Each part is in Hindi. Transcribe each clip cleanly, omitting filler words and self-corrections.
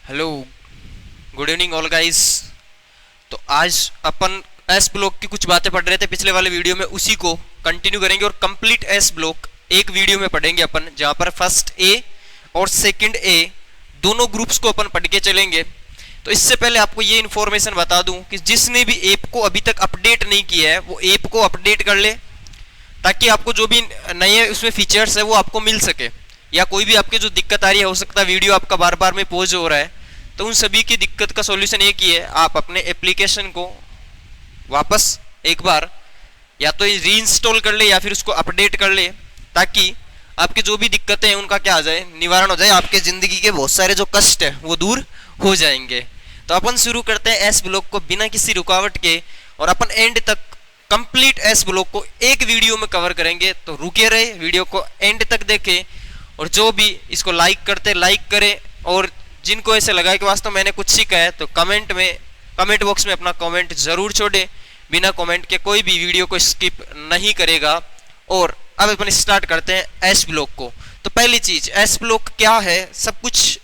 Hello, good evening all guys. तो आज अपन एस ब्लॉक की कुछ बातें पढ़ रहे थे पिछले वाले वीडियो में, उसी को कंटिन्यू करेंगे और कंप्लीट एस ब्लॉक एक वीडियो में पढ़ेंगे अपन, जहां पर फर्स्ट ए और सेकंड ए दोनों ग्रुप्स को अपन पढ़ के चलेंगे। तो इससे पहले आपको ये इन्फॉर्मेशन बता दूं कि जिसने भी ऐप को अभी तक अपडेट नहीं किया है वो ऐप को अपडेट कर ले, ताकि आपको जो भी नए उसमें फीचर्स है वो आपको मिल सके। या कोई भी आपके जो दिक्कत आ रही है, हो सकता है वीडियो आपका बार बार में पॉज हो रहा है, तो उन सभी की दिक्कत का सॉल्यूशन एक ही है, आप अपने एप्लीकेशन को वापस एक बार या तो रीइंस्टॉल कर ले या फिर उसको अपडेट कर ले, ताकि आपकी जो भी दिक्कतें हैं उनका क्या आ जाए, निवारण हो जाए, आपके जिंदगी के बहुत सारे जो कष्ट है वो दूर हो जाएंगे। तो अपन शुरू करते हैं एस ब्लॉक को बिना किसी रुकावट के, और अपन एंड तक कंप्लीट एस ब्लॉक को एक वीडियो में कवर करेंगे। तो रुके रहे, वीडियो को एंड तक देखें, और जो भी इसको लाइक करते लाइक करें, और जिनको ऐसे लगा कि वास्तव मैंने कुछ सीखा है तो कमेंट बॉक्स में अपना कमेंट जरूर छोड़े। बिना कमेंट के कोई भी वीडियो को स्किप नहीं करेगा। और अब अपन स्टार्ट करते हैं एस ब्लॉक को। तो पहली चीज, एस ब्लॉक क्या है, सब कुछ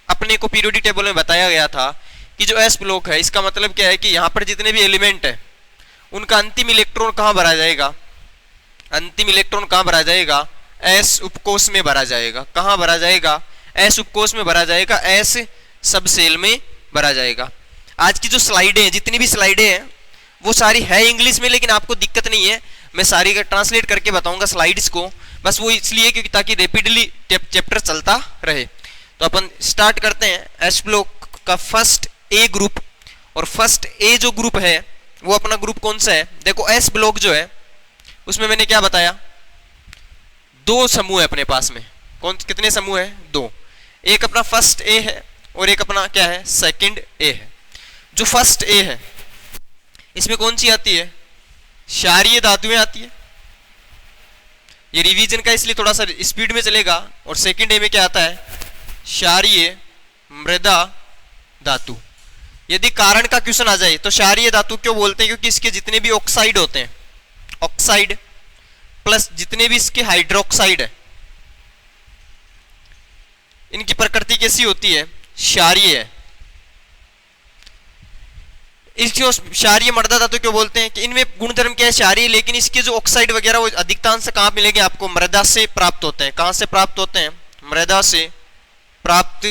अपने को पीरियोडिक टेबल में बताया गया था कि जो एस ब्लॉक है इसका मतलब क्या है कि यहाँ पर जितने भी एलिमेंट है उनका अंतिम इलेक्ट्रॉन कहाँ भरा जाएगा, अंतिम इलेक्ट्रॉन कहाँ भरा जाएगा, एस उपकोष में भरा जाएगा। कहाँ भरा जाएगा, एस उपकोष में भरा जाएगा, एस सब सेल में भरा जाएगा। आज की जो स्लाइडें हैं, जितनी भी स्लाइडें हैं वो सारी है इंग्लिश में, लेकिन आपको दिक्कत नहीं है, मैं सारी का ट्रांसलेट करके बताऊंगा स्लाइड्स को, बस वो इसलिए क्योंकि ताकि रैपिडली चैप्टर चलता रहे। तो अपन स्टार्ट करते हैं एस ब्लॉक का फर्स्ट ए ग्रुप। और फर्स्ट ए जो ग्रुप है वो अपना ग्रुप कौन सा है, देखो एस ब्लॉक जो है उसमें मैंने क्या बताया, दो समूह है अपने पास में। कितने समूह है, दो। एक अपना फर्स्ट ए है और एक अपना क्या है, सेकंड ए है। जो फर्स्ट ए है इसमें कौन सी आती है, क्षारीय धातुएं आती है। ये रिवीजन का इसलिए थोड़ा सा स्पीड में चलेगा। और सेकंड ए में क्या आता है, क्षारीय मृदा धातु। यदि कारण का क्वेश्चन आ जाए तो क्षारीय धातु क्यों बोलते हैं, क्योंकि इसके जितने भी ऑक्साइड होते हैं, ऑक्साइड प्लस जितने भी इसके हाइड्रोक्साइड है, इनकी प्रकृति कैसी होती है, क्षारीय है। इसको क्षारीय मृदा धातु क्यों बोलते हैं कि इनमें गुणधर्म क्या है, क्षारीय, लेकिन इसके जो ऑक्साइड वगैरह वो अधिकांश कहां मिलेंगे आपको, मृदा से प्राप्त होते हैं। कहां से प्राप्त होते हैं, मृदा से प्राप्त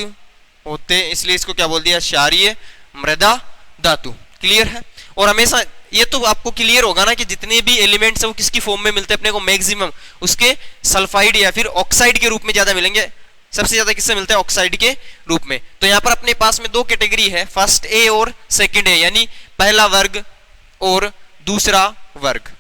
होते हैं, इसलिए इसको क्या बोल दिया, क्षारीय मृदा धातु। क्लियर है। और हमेशा ये तो आपको क्लियर होगा ना कि जितने भी एलिमेंट्स है वो किसकी फॉर्म में मिलते हैं अपने को, मैक्सिमम उसके सल्फाइड या फिर ऑक्साइड के रूप में ज्यादा मिलेंगे। सबसे ज्यादा किससे मिलते हैं, ऑक्साइड के रूप में। तो यहाँ पर अपने पास में दो कैटेगरी है, फर्स्ट ए और सेकंड ए, यानी पहला वर्ग और दूसरा वर्ग।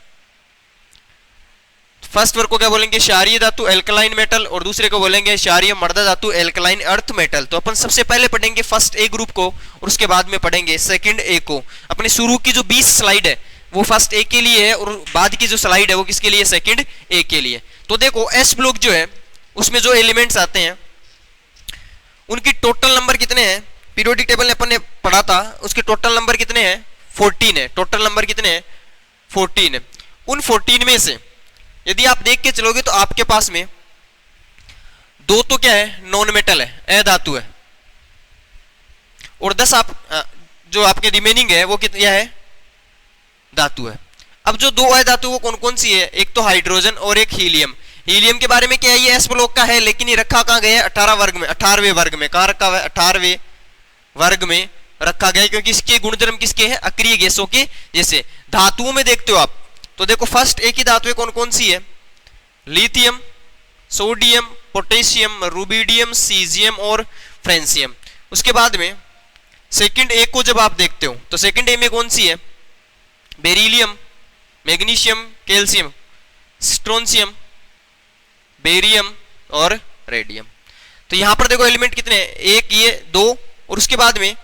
फर्स्ट वर्ग को क्या बोलेंगे, क्षारीय धातु एल्कलाइन मेटल, और दूसरे को बोलेंगे क्षारीय मृदा धातु एल्कलाइन अर्थ मेटल। तो अपन सबसे पहले पढ़ेंगे फर्स्ट ए ग्रुप को और उसके बाद में पढ़ेंगे सेकंड ए को। अपने शुरू की जो 20 स्लाइड है वो फर्स्ट ए के लिए है, और बाद की जो स्लाइड है वो किसके लिए, सेकंड ए के लिए। तो देखो एस ब्लॉक जो है उसमें जो एलिमेंट्स आते हैं उनकी टोटल नंबर कितने हैं, पीरियोडिक टेबल ने अपन ने पढ़ा था, उसके टोटल नंबर कितने हैं, 14 है। टोटल नंबर कितने हैं, 14 है। उन 14 में से यदि आप देख के चलोगे तो आपके पास में दो तो क्या है, नॉन मेटल है, अधातु है, और 10 आप जो आपके रिमेनिंग है वो कितना है, धातु है। अब जो दो अधातु वो कौन कौन सी है, एक तो हाइड्रोजन और एक हीलियम। हीलियम के बारे में क्या है, ये एस ब्लॉक का है, लेकिन ये रखा कहां गया है, 18वें वर्ग में। कहां रखा हुआ है, 18वें वर्ग में रखा गया है, क्योंकि इसके गुणधर्म किसके हैं, अक्रिय गैसों के जैसे। धातुओं में देखते हो आप तो देखो फर्स्ट एक ही धातुएं कौन कौन सी है, lithium, sodium, potassium, rubidium, caesium और फ्रेंसियम। उसके बाद में सेकंड ए को जब आप देखते हो तो सेकंड ए में कौन सी है, beryllium, magnesium, calcium, strontium, barium और रेडियम। तो यहां पर देखो एलिमेंट कितने हैं, एक ये दो, और उसके बाद में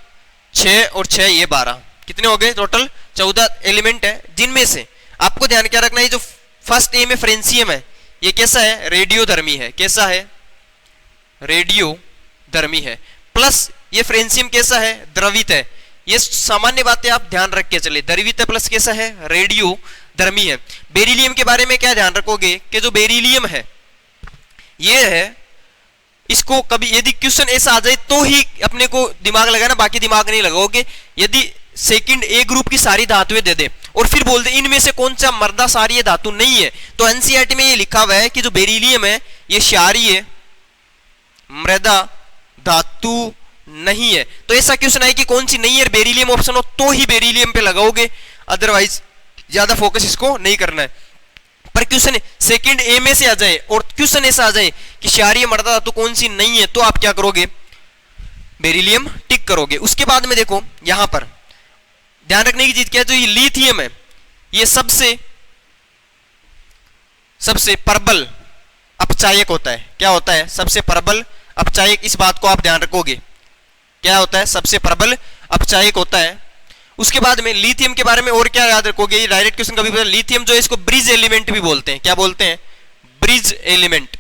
6 और 6 ये 12, कितने हो गए, टोटल 14 एलिमेंट है। जिनमें से आपको ध्यान क्या रखना है, जो फर्स्ट ए में फ्रेंसियम है ये कैसा है, रेडियोधर्मी है। कैसा है, रेडियोधर्मी है। प्लस ये फ्रेंसियम कैसा है, द्रवित है। ये सामान्य बातें आप ध्यान रख के चले, द्रवित है प्लस कैसा है, रेडियोधर्मी है। बेरिलियम के बारे में क्या ध्यान रखोगे कि जो बेरिलियम है ये है, इसको कभी यदि क्वेश्चन ऐसा आ जाए तो ही अपने को दिमाग लगाना, बाकी दिमाग नहीं लगाओगे। यदि सेकंड ए ग्रुप की सारी धातुएं दे दे और फिर बोल दे इनमें से कौन सा मर्दा सारी धातु नहीं है, तो एनसीईआरटी में ये लिखा हुआ है कि जो बेरिलियम है ये क्षारीय मृदा धातु नहीं है। तो ऐसा क्वेश्चन है कि कौन सी नहीं है, बेरिलियम ऑप्शन हो तो ही बेरिलियम पे लगाओगे, अदरवाइज ज्यादा फोकस इसको नहीं करना है। पर क्वेश्चन सेकंड ए में से आ जाए और क्वेश्चन ऐसा आ जाए कि क्षारीय मृदा धातु कौन सी नहीं है, तो आप क्या करोगे, बेरिलियम टिक करोगे। उसके बाद में देखो यहां पर ध्यान रखने की चीज क्या है, जो ये लिथियम है ये सबसे प्रबल अपचायक होता है। क्या होता है, सबसे प्रबल अपचायक। इस बात को आप ध्यान रखोगे, क्या होता है, सबसे प्रबल अपचायक होता है। उसके बाद में लिथियम के बारे में और क्या याद रखोगे, ये डायरेक्ट क्वेश्चन कभी पता, लिथियम जो है इसको ब्रिज एलिमेंट भी बोलते हैं। क्या बोलते हैं, ब्रिज एलिमेंट,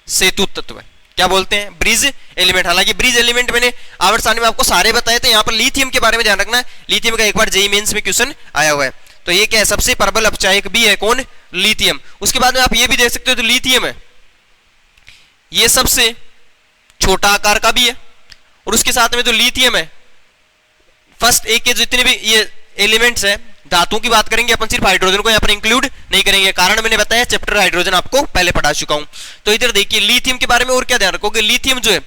सेतु तत्व। क्या बोलते हैं, ब्रिज एलिमेंट। हालांकि ब्रिज एलिमेंट मैंने आवर्त सारणी में आपको सारे बताए थे, यहाँ पर लिथियम के बारे में ध्यान रखना है। लिथियम का एक बार जेईई मेंस में क्वेश्चन आया हुआ है। तो ये क्या है, सबसे प्रबल अपचायक भी है कौन, लिथियम। उसके बाद में आप ये भी देख सकते हो, तो लिथियम है ये सबसे छोटा आकार का भी है, और उसके साथ में जो लिथियम है फर्स्ट ए के जितने भी ये एलिमेंट्स है, धातुओं की बात करेंगे अपन, सिर्फ हाइड्रोजन को यहाँ पर इंक्लूड नहीं करेंगे, कारण मैंने बताया चैप्टर हाइड्रोजन आपको पहले पढ़ा चुका हूं। तो इधर देखिए लिथियम के बारे में और क्या ध्यान रखोगे, लिथियम जो है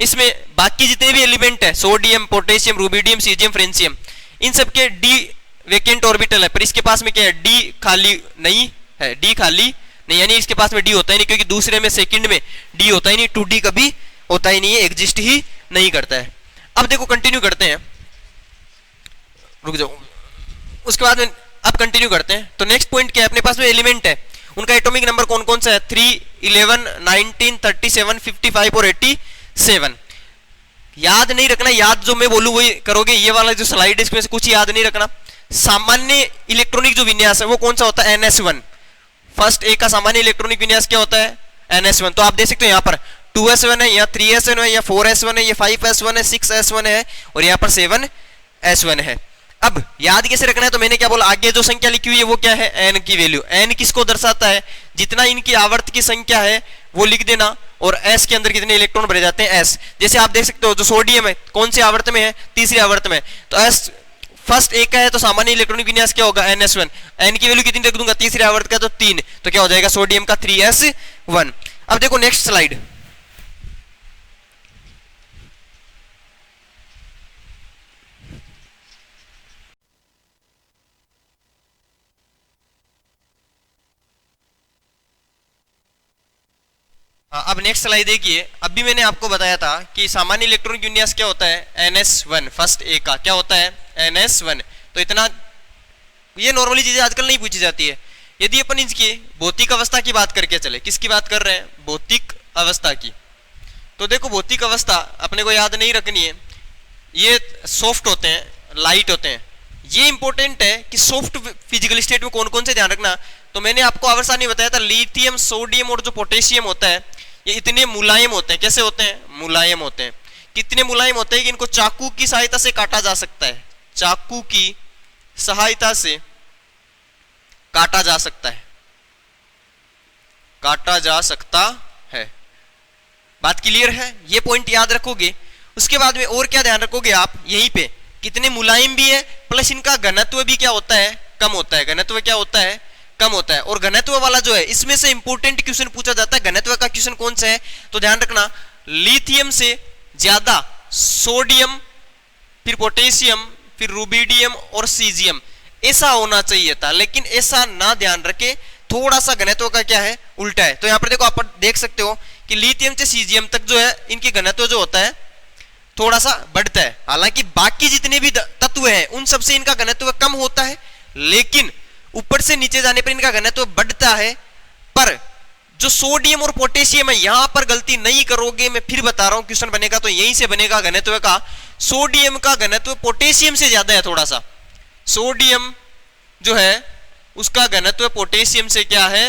इसमें बाकी जितने भी एलिमेंट है, sodium, potassium, rubidium, cesium, francium, इन सबके डी वेकेंट ऑर्बिटल है, पर इसके पास में क्या है, डी खाली नहीं है, डी खाली नहीं, यानी इसके पास में डी होता ही नहीं, क्योंकि दूसरे में सेकंड में डी होता ही नहीं, 2D कभी होता ही नहीं है, एग्जिस्ट ही नहीं करता है। अब देखो कंटिन्यू करते हैं, रुक जाओ, उसके बाद में अब कंटिन्यू करते हैं। तो नेक्स्ट पॉइंट क्या है, अपने पास में एलिमेंट है, उनका एटॉमिक नंबर कौन कौन सा है, 3, 11, 19, 37, 55 और 87। याद नहीं रखना, याद जो मैं बोलूं वही करोगे, ये वाला जो स्लाइड है इसमें से कुछ याद नहीं रखना। सामान्य इलेक्ट्रॉनिक जो विन्यास है वो कौन सा होता है, NS1। फर्स्ट ए का सामान्य इलेक्ट्रॉनिक विन्यास क्या होता है, NS1। तो आप देख सकते हो यहाँ पर 2s1 है, या 3s1 है, या 4s1 है, या 5s1 है, 6s1 है, और यहाँ पर 7s1 है। अब याद कैसे रखना है, तो मैंने क्या बोला, आगे जो संख्या लिखी हुई है वो क्या है, n की वैल्यू। n किसको दर्शाता है, जितना इनकी आवर्त की संख्या है वो लिख देना, और s के अंदर कितने इलेक्ट्रॉन भरे जाते हैं, s। जैसे आप देख सकते हो जो सोडियम है कौन सी आवर्त में है, तीसरी आवर्त में, तो s फर्स्ट एक का है, तो सामान्य इलेक्ट्रॉनिक विन्यास क्या होगा, NS1। n की वैल्यू कितनी रख दूंगा, तीसरी आवर्त का तो 3, तो क्या हो जाएगा, सोडियम का 3s1। अब देखो नेक्स्ट स्लाइड, अब नेक्स्ट स्लाइड देखिए। अभी मैंने आपको बताया था कि सामान्य इलेक्ट्रॉनिक विन्यास क्या होता है, NS1। फर्स्ट ए का क्या होता है, NS1। तो इतना ये नॉर्मली चीजें आजकल नहीं पूछी जाती है। यदि अपन इसकी भौतिक अवस्था की बात करके चले, किसकी बात कर रहे हैं, भौतिक अवस्था की, तो देखो भौतिक अवस्था अपने को याद नहीं रखनी है, ये सॉफ्ट होते हैं, लाइट होते हैं। ये इंपॉर्टेंट है कि सॉफ्ट फिजिकल स्टेट में कौन कौन से ध्यान रखना। तो मैंने आपको आवर्त सारणी बताया था, लिथियम, सोडियम और जो पोटेशियम होता है ये इतने मुलायम होते हैं। कैसे होते हैं, मुलायम होते हैं। कितने मुलायम होते हैं कि इनको चाकू की सहायता से काटा जा सकता है, चाकू की सहायता से काटा जा सकता है, काटा जा सकता है। बात क्लियर है, ये पॉइंट याद रखोगे। उसके बाद में और क्या ध्यान रखोगे आप, यहीं पे कितने मुलायम भी है, प्लस इनका घनत्व भी क्या होता है, कम होता है। घनत्व क्या होता है, कम होता है। और घनत्व वाला जो है इसमें से इंपॉर्टेंट क्वेश्चन पूछा जाता है। घनत्व का क्वेश्चन कौन सा है, तो ध्यान रखना, लिथियम से ज्यादा सोडियम, फिर पोटेशियम, फिर रूबिडियम और सीजियम, ऐसा होना चाहिए था, लेकिन ऐसा ना ध्यान रखे, थोड़ा सा घनत्व का क्या है, उल्टा है। तो यहां पर देखो, आप देख सकते हो कि लिथियम से सीजियम तक जो है इनके घनत्व जो होता है थोड़ा सा बढ़ता है। हालांकि बाकी जितने भी तत्व हैं उन सबसे इनका घनत्व कम होता है, लेकिन ऊपर से नीचे जाने पर इनका घनत्व बढ़ता है। पर जो सोडियम और पोटेशियम है, यहां पर गलती नहीं करोगे, मैं फिर बता रहा हूं, क्वेश्चन बनेगा तो यहीं से बनेगा घनत्व का। सोडियम का घनत्व पोटेशियम से ज्यादा है, थोड़ा सा। सोडियम जो है उसका घनत्व पोटेशियम से क्या है,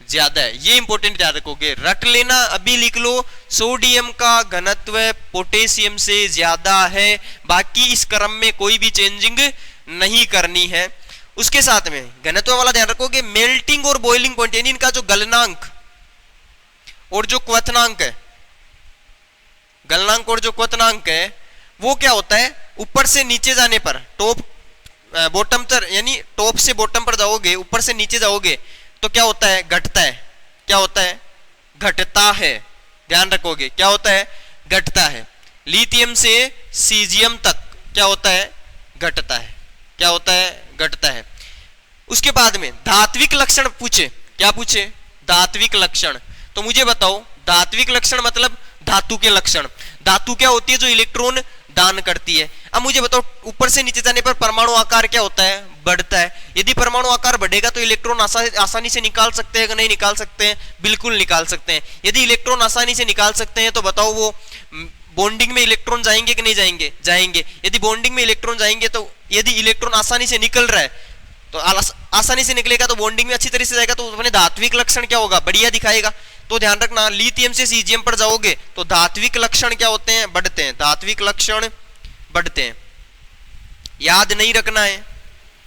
ज्यादा है। ये इंपॉर्टेंट याद रखोगे, रट लेना, अभी लिख लो, सोडियम का घनत्व पोटेशियम से ज्यादा है। बाकी इस क्रम में कोई भी चेंजिंग नहीं करनी है। उसके साथ में घनत्व वाला ध्यान रखोगे, मेल्टिंग और बॉइलिंग पॉइंट, यानी इनका जो गलनांक और जो क्वथनांक है, गलनांक और जो क्वथनांक है, वो क्या होता है, ऊपर से नीचे जाने पर, टॉप बॉटम तर यानी टॉप से बॉटम पर जाओगे, ऊपर से नीचे जाओगे तो क्या होता है, घटता है। क्या होता है, घटता है। ध्यान रखोगे, क्या होता है, घटता है। लिथियम से सीजियम तक क्या होता है, घटता है। क्या होता है, घटता है। उसके बाद में धात्विक लक्षण पूछे, क्या पूछे, धात्विक लक्षण। तो मुझे बताओ, धात्विक लक्षण मतलब धातु के लक्षण। धातु क्या होती है, जो इलेक्ट्रॉन दान करती है। अब मुझे बताओ, ऊपर से नीचे जाने पर परमाणु आकार क्या होता है, बढ़ता है। यदि परमाणु आकार बढ़ेगा तो इलेक्ट्रॉन आसानी से निकाल सकते हैं कि नहीं निकाल सकते हैं, बिल्कुल निकाल सकते हैं। यदि इलेक्ट्रॉन आसानी से निकाल सकते हैं तो बताओ वो बॉन्डिंग में इलेक्ट्रॉन जाएंगे कि नहीं जाएंगे, जाएंगे। यदि बॉन्डिंग में इलेक्ट्रॉन जाएंगे तो यदि इलेक्ट्रॉन आसानी से निकल रहा है तो आसानी से निकलेगा तो बॉन्डिंग में अच्छी तरह से जाएगा, तो अपने धात्विक लक्षण क्या होगा, बढ़िया दिखाएगा। तो ध्यान रखना, लिथियम से सीजियम पर जाओगे तो धात्विक लक्षण क्या होते हैं, बढ़ते हैं। धात्विक लक्षण बढ़ते हैं, याद नहीं रखना है,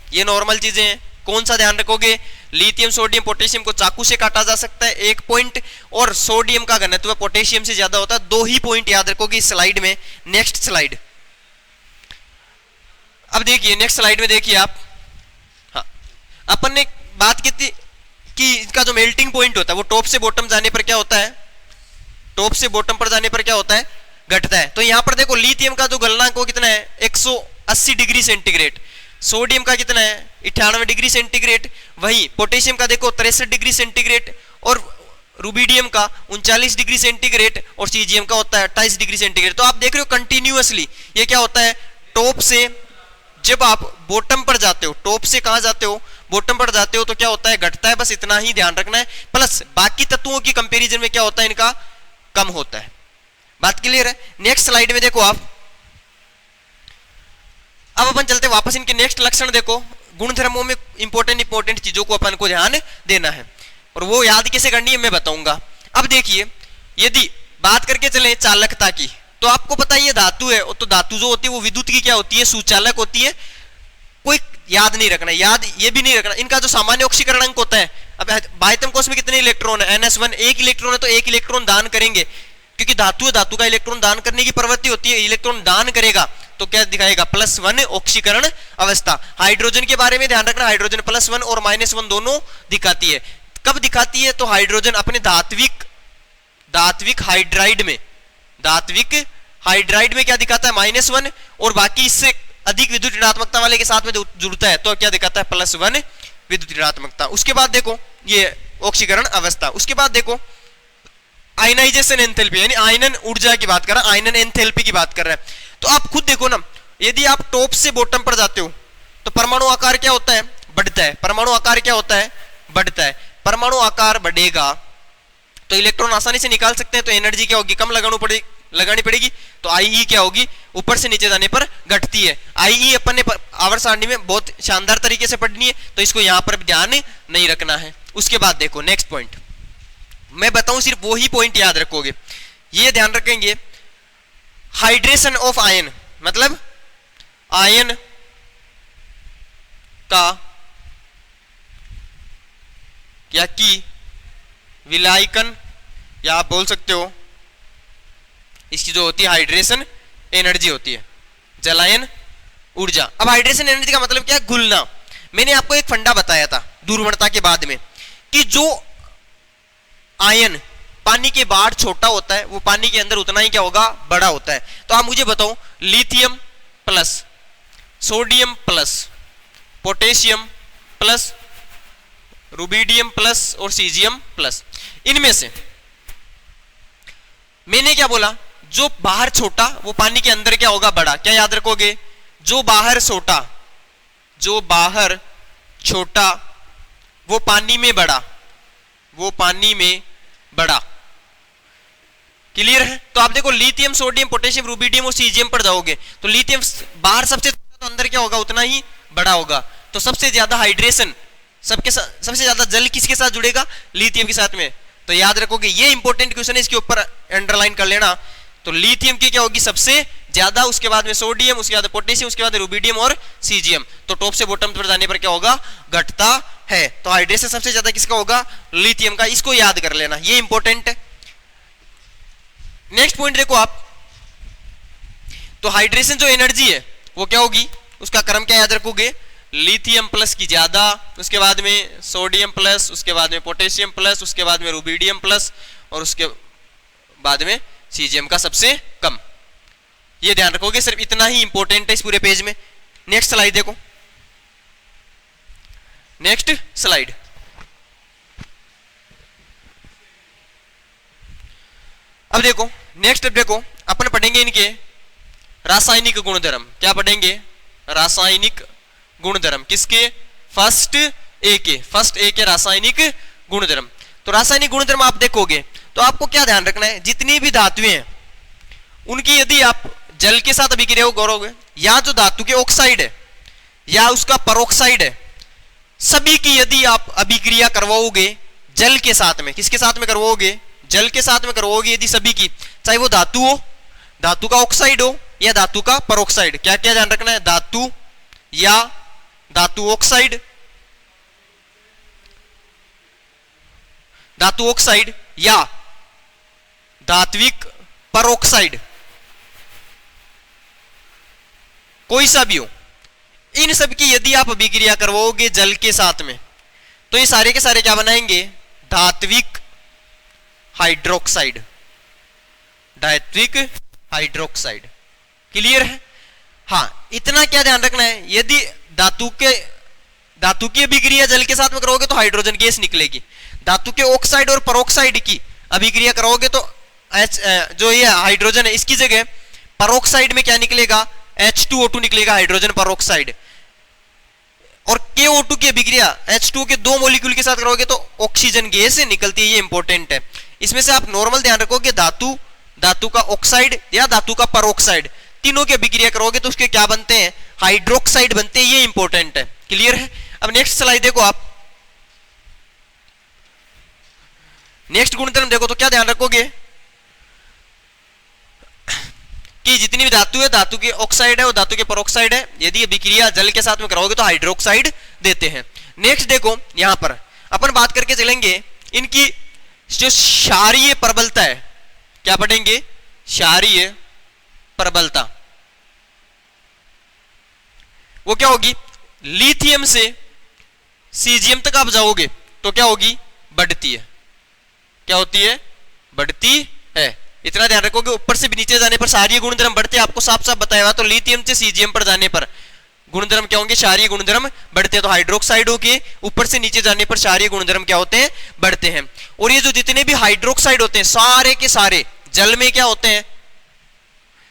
ये नॉर्मल चीजें हैं। कौन सा ध्यान रखोगे, लिथियम सोडियम पोटेशियम को चाकू से काटा जा सकता है, 1 पॉइंट, और सोडियम का घनत्व पोटेशियम से ज्यादा होता है, 2 ही पॉइंट याद रखोगे इस स्लाइड में। नेक्स्ट स्लाइड, अब देखिए नेक्स्ट स्लाइड में देखिए आप, हाँ, अपन ने बात की थी कि इसका जो मेल्टिंग पॉइंट होता है वो टॉप से बॉटम जाने पर क्या होता है, टॉप से बॉटम पर जाने पर क्या होता है, घटता है। तो यहां पर देखो लिथियम का जो गलनांक वो कितना है, 180 डिग्री सेंटीग्रेड। सोडियम का कितना है, 98 डिग्री सेंटीग्रेड। वही पोटेशियम का देखो 63 डिग्री सेंटीग्रेड, और रुबिडियम का 39 डिग्री सेंटीग्रेड, और सीजियम का होता है 28 डिग्री सेंटीग्रेड। तो आप देख रहे हो कंटिन्यूअसली ये क्या होता है, टॉप से जब आप बॉटम पर जाते हो, टॉप से कहां जाते हो, बॉटम पर जाते हो तो क्या होता है, घटता है। बस इतना ही ध्यान रखना है। प्लस बाकी तत्वों की कंपैरिजन में क्या होता है, इनका कम होता है। बात क्लियर है। नेक्स्ट स्लाइड में देखो आप, अब अपन चलते वापस इनके नेक्स्ट लक्षण देखो। गुणधर्मों में इंपॉर्टेंट चीजों को अपन को ध्यान देना है, और वो याद कैसे करनी है मैं बताऊंगा। अब देखिए, यदि बात करके चले चालकता की, तो आपको पता है ये धातु है, तो धातु जो होती है वो विद्युत की क्या होती है, सुचालक होती है। कोई याद नहीं रखना, याद ये भी नहीं रखना, इनका जो सामान्य ऑक्सीकरण अंक होता है। अब बाह्यतम कोश में कितने इलेक्ट्रॉन है, NS1, 1 इलेक्ट्रॉन है, तो 1 इलेक्ट्रॉन दान करेंगे, क्योंकि धातु है, धातु का इलेक्ट्रॉन दान करने की प्रवृत्ति होती है। इलेक्ट्रॉन दान करेगा तो क्या दिखाएगा, +1 ऑक्सीकरण अवस्था। हाइड्रोजन के बारे में ध्यान रखना, हाइड्रोजन +1 और -1 दोनों दिखाती है। कब दिखाती है, तो हाइड्रोजन अपने धात्विक हाइड्राइड में क्या दिखाता है, -1, और बाकी इससे अधिक विद्युत ऋणात्मकता वाले के साथ में जुड़ता है तो क्या दिखाता है, +1 विद्युत ऋणात्मकता। उसके बाद देखो ये ऑक्सीकरण अवस्था। उसके बाद देखो आयनाइजेशन एंथैल्पी, यानी आयनन ऊर्जा की बात कर रहा है, आयनन एंथैल्पी की बात कर रहा है। तो आप खुद देखो ना, यदि आप टॉप से बॉटम पर जाते हो तो परमाणु आकार क्या होता है, बढ़ता है। परमाणु आकार क्या होता है, बढ़ता है। परमाणु आकार बढ़ेगा तो इलेक्ट्रॉन आसानी से निकाल सकते हैं, तो एनर्जी क्या होगी, कम लगानी पड़ेगी। तो IE क्या होगी, ऊपर से नीचे जाने पर घटती है। IE अपन ने आवर्त सारणी में बहुत शानदार तरीके से पढ़नी है, तो इसको यहां पर ध्यान नहीं रखना है। उसके बाद देखो नेक्स्ट पॉइंट, मैं बताऊं सिर्फ वो ही पॉइंट याद रखोगे, ये ध्यान रखेंगे। हाइड्रेशन ऑफ आयन मतलब आयन का या की विलायकन, या आप बोल सकते हो इसकी जो होती है हाइड्रेशन एनर्जी होती है, जलायन ऊर्जा। अब हाइड्रेशन एनर्जी का मतलब क्या है, घुलना। मैंने आपको एक फंडा बताया था दूरवणता के बाद में, कि जो आयन पानी के बाहर छोटा होता है वो पानी के अंदर उतना ही क्या होगा, बड़ा होता है। तो आप मुझे बताओ, lithium plus, sodium plus, potassium plus, rubidium plus और सीजियम प्लस, इनमें से मैंने क्या बोला, जो बाहर छोटा वो पानी के अंदर क्या होगा, बड़ा। क्या याद रखोगे, जो बाहर छोटा वो पानी में बड़ा, वो पानी में बड़ा। क्लियर है। तो आप देखो लिथियम, सोडियम, पोटेशियम, रुबिडियम और सीजियम पर जाओगे तो लिथियम बाहर सबसे छोटा, तो अंदर क्या होगा, उतना ही बड़ा होगा। तो सबसे ज्यादा हाइड्रेशन, सबसे ज्यादा जल किसके साथ जुड़ेगा, लिथियम के साथ में। तो याद रखोगे, ये इंपॉर्टेंट क्वेश्चन है, इसके ऊपर अंडरलाइन कर लेना। तो लिथियम की क्या होगी सबसे ज्यादा, उसके बाद में सोडियम, उसके बाद पोटेशियम, उसके बाद रुबिडियम और सीजियम। तो टॉप से बॉटम पर जाने पर क्या होगा, घटता है। तो हाइड्रेशन सबसे ज्यादा किसका होगा, लिथियम का। इसको याद कर लेना, ये इंपॉर्टेंट है। नेक्स्ट पॉइंट देखो आप, तो हाइड्रेशन जो एनर्जी है वो क्या होगी, उसका क्रम क्या याद रखोगे, लिथियम प्लस की ज्यादा, उसके बाद में सोडियम प्लस, उसके बाद में पोटेशियम प्लस, उसके बाद में रुबिडियम प्लस, और उसके बाद में सीजियम का सबसे कम। ये ध्यान रखोगे, सिर्फ इतना ही इंपॉर्टेंट है इस पूरे पेज में। नेक्स्ट स्लाइड देखो, नेक्स्ट स्लाइड। अब देखो नेक्स्ट देखो, अपन पढ़ेंगे इनके रासायनिक गुणधर्म। क्या पढ़ेंगे, रासायनिक गुणधर्म। किसके, फर्स्ट ए के रासायनिक गुणधर्म। तो रासायनिक गुणधर्म आप देखोगे तो आपको क्या ध्यान रखना है, जितनी भी धातुएं हैं उनकी यदि आप जल के साथ अभिक्रिया करोगे, या जो धातु के ऑक्साइड है या उसका परोक्साइड है, सभी की यदि आप अभिक्रिया करवाओगे जल के साथ में, किसके साथ में करवाओगे, जल के साथ में करवाओगे यदि सभी की, चाहे वो धातु हो, धातु का ऑक्साइड हो या धातु का परोक्साइड। क्या क्या ध्यान रखना है, धातु या धातु ऑक्साइड, धातु ऑक्साइड या धात्विक परोक्साइड, कोई सा भी हो, इन सब की यदि आप अभिक्रिया करवाओगे जल के साथ में, तो ये सारे के सारे क्या बनाएंगे, धात्विक हाइड्रोक्साइड, धात्विक हाइड्रोक्साइड। क्लियर है। हाँ, इतना क्या ध्यान रखना है, यदि धातु की अभिक्रिया जल के साथ में करोगे तो हाइड्रोजन गैस निकलेगी, धातु के ऑक्साइड और परोक्साइड की अभिक्रिया करोगे तो जो ये हाइड्रोजन है इसकी जगह परोक्साइड में क्या निकलेगा, H2O2 निकलेगा, हाइड्रोजन परोक्साइड। और KO2 की अभिक्रिया H2O के दो मॉलिक्यूल के साथ करोगे तो ऑक्सीजन गैस निकलती है। ये इंपॉर्टेंट है। इसमें से आप नॉर्मल ध्यान रखोगे, धातु का ऑक्साइड या धातु का परोक्साइड, तीनों की अभिक्रिया करोगे तो उसके क्या बनते हैं, हाइड्रोक्साइड बनते हैं। ये इंपॉर्टेंट है। क्लियर है। अब नेक्स्ट स्लाइड देखो आप, नेक्स्ट गुणधर्म देखो तो क्या ध्यान रखोगे कि जितनी भी धातु है, धातु के ऑक्साइड है और धातु के परोक्साइड है, यदि अभिक्रिया जल के साथ में कराओगे तो हाइड्रोक्साइड देते हैं। नेक्स्ट देखो, यहां पर अपन बात करके चलेंगे इनकी जो क्षारीय प्रबलता है। क्या पढ़ेंगे, क्षारीय प्रबलता। वो क्या होगी, लिथियम से सीजियम तक आप जाओगे तो क्या होगी, बढ़ती है। क्या होती है, बढ़ती है। इतना ध्यान रखोगे, ऊपर से भी नीचे जाने पर क्षारीय गुणधर्म बढ़ते हैं, आपको साफ साफ बताया हुआ। तो लिथियम से सीजियम पर जाने पर गुणधर्म क्या होंगे, क्षारीय गुणधर्म बढ़ते हैं। तो हाइड्रोक्साइड के ऊपर से नीचे जाने पर क्षारीय गुणधर्म क्या होते हैं, बढ़ते हैं। और ये जो जितने भी हाइड्रोक्साइड होते हैं सारे के सारे जल में क्या होते हैं,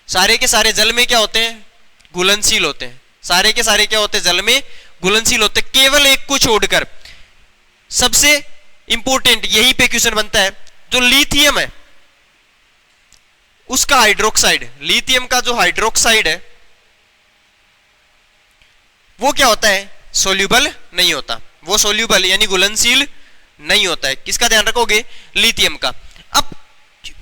सारे के सारे जल में क्या होते हैं, घुलनशील होते हैं। सारे के सारे क्या होते हैं, जल में घुलनशील होते हैं। केवल एक को छोड़कर। सबसे इंपॉर्टेंट यही पे क्वेश्चन बनता है, जो लिथियम है उसका हाइड्रोक्साइड, लिथियम का जो हाइड्रोक्साइड है वो क्या होता है, सोल्यूबल नहीं होता। वो सोल्यूबल यानी घुलनशील नहीं होता है। किसका ध्यान रखोगे, लिथियम का। अब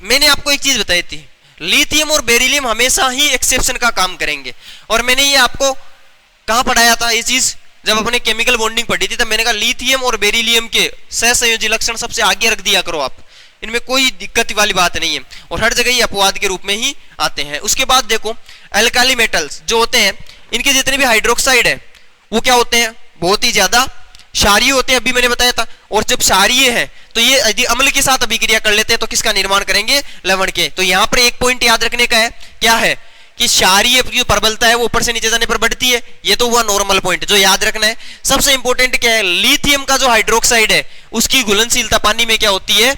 मैंने आपको एक चीज बताई थी, लिथियम और बेरिलियम हमेशा ही एक्सेप्शन का काम करेंगे। और मैंने ये आपको कहां पढ़ाया था ये चीज, जब अपने केमिकल बॉन्डिंग पढ़ी थी, तब मैंने कहा लिथियम और बेरिलियम के सहसंयोजी लक्षण सबसे आगे रख दिया करो आप, इनमें कोई दिक्कत वाली बात नहीं है। और हर जगह ये अपवाद के रूप में ही आते हैं। उसके बाद देखो, अल्काली मेटल्स जो होते हैं, इनके जितने भी हाइड्रोक्साइड है वो क्या होते हैं, बहुत ही ज्यादा क्षारीय होते हैं। अभी मैंने बताया था। और जब क्षारीय है तो ये यदि अम्ल के साथ अभिक्रिया कर लेते हैं तो किसका निर्माण करेंगे, लवण के। तो यहां पर एक पॉइंट याद रखने का है, क्या है कि क्षारीय जो प्रबलता है वो ऊपर से नीचे जाने पर बढ़ती है। ये तो हुआ नॉर्मल पॉइंट जो याद रखना है। सबसे इंपॉर्टेंट क्या है, लिथियम का जो हाइड्रोक्साइड है उसकी घुलनशीलता पानी में क्या होती है,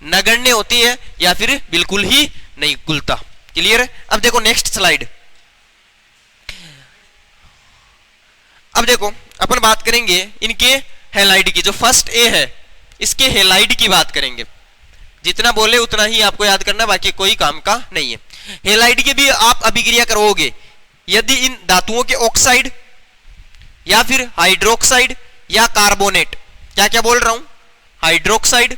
नगण्य होती है या फिर बिल्कुल ही नहीं घुलता। क्लियर है। अब देखो नेक्स्ट स्लाइड। अब देखो अपन बात करेंगे इनके हैलाइड की। जो फर्स्ट ए है इसके हैलाइड की बात करेंगे। जितना बोले उतना ही आपको याद करना, बाकी कोई काम का नहीं है। हैलाइड के भी आप अभिक्रिया करोगे यदि इन धातुओं के ऑक्साइड या फिर हाइड्रोक्साइड या कार्बोनेट, क्या क्या बोल रहा हूं, हाइड्रोक्साइड,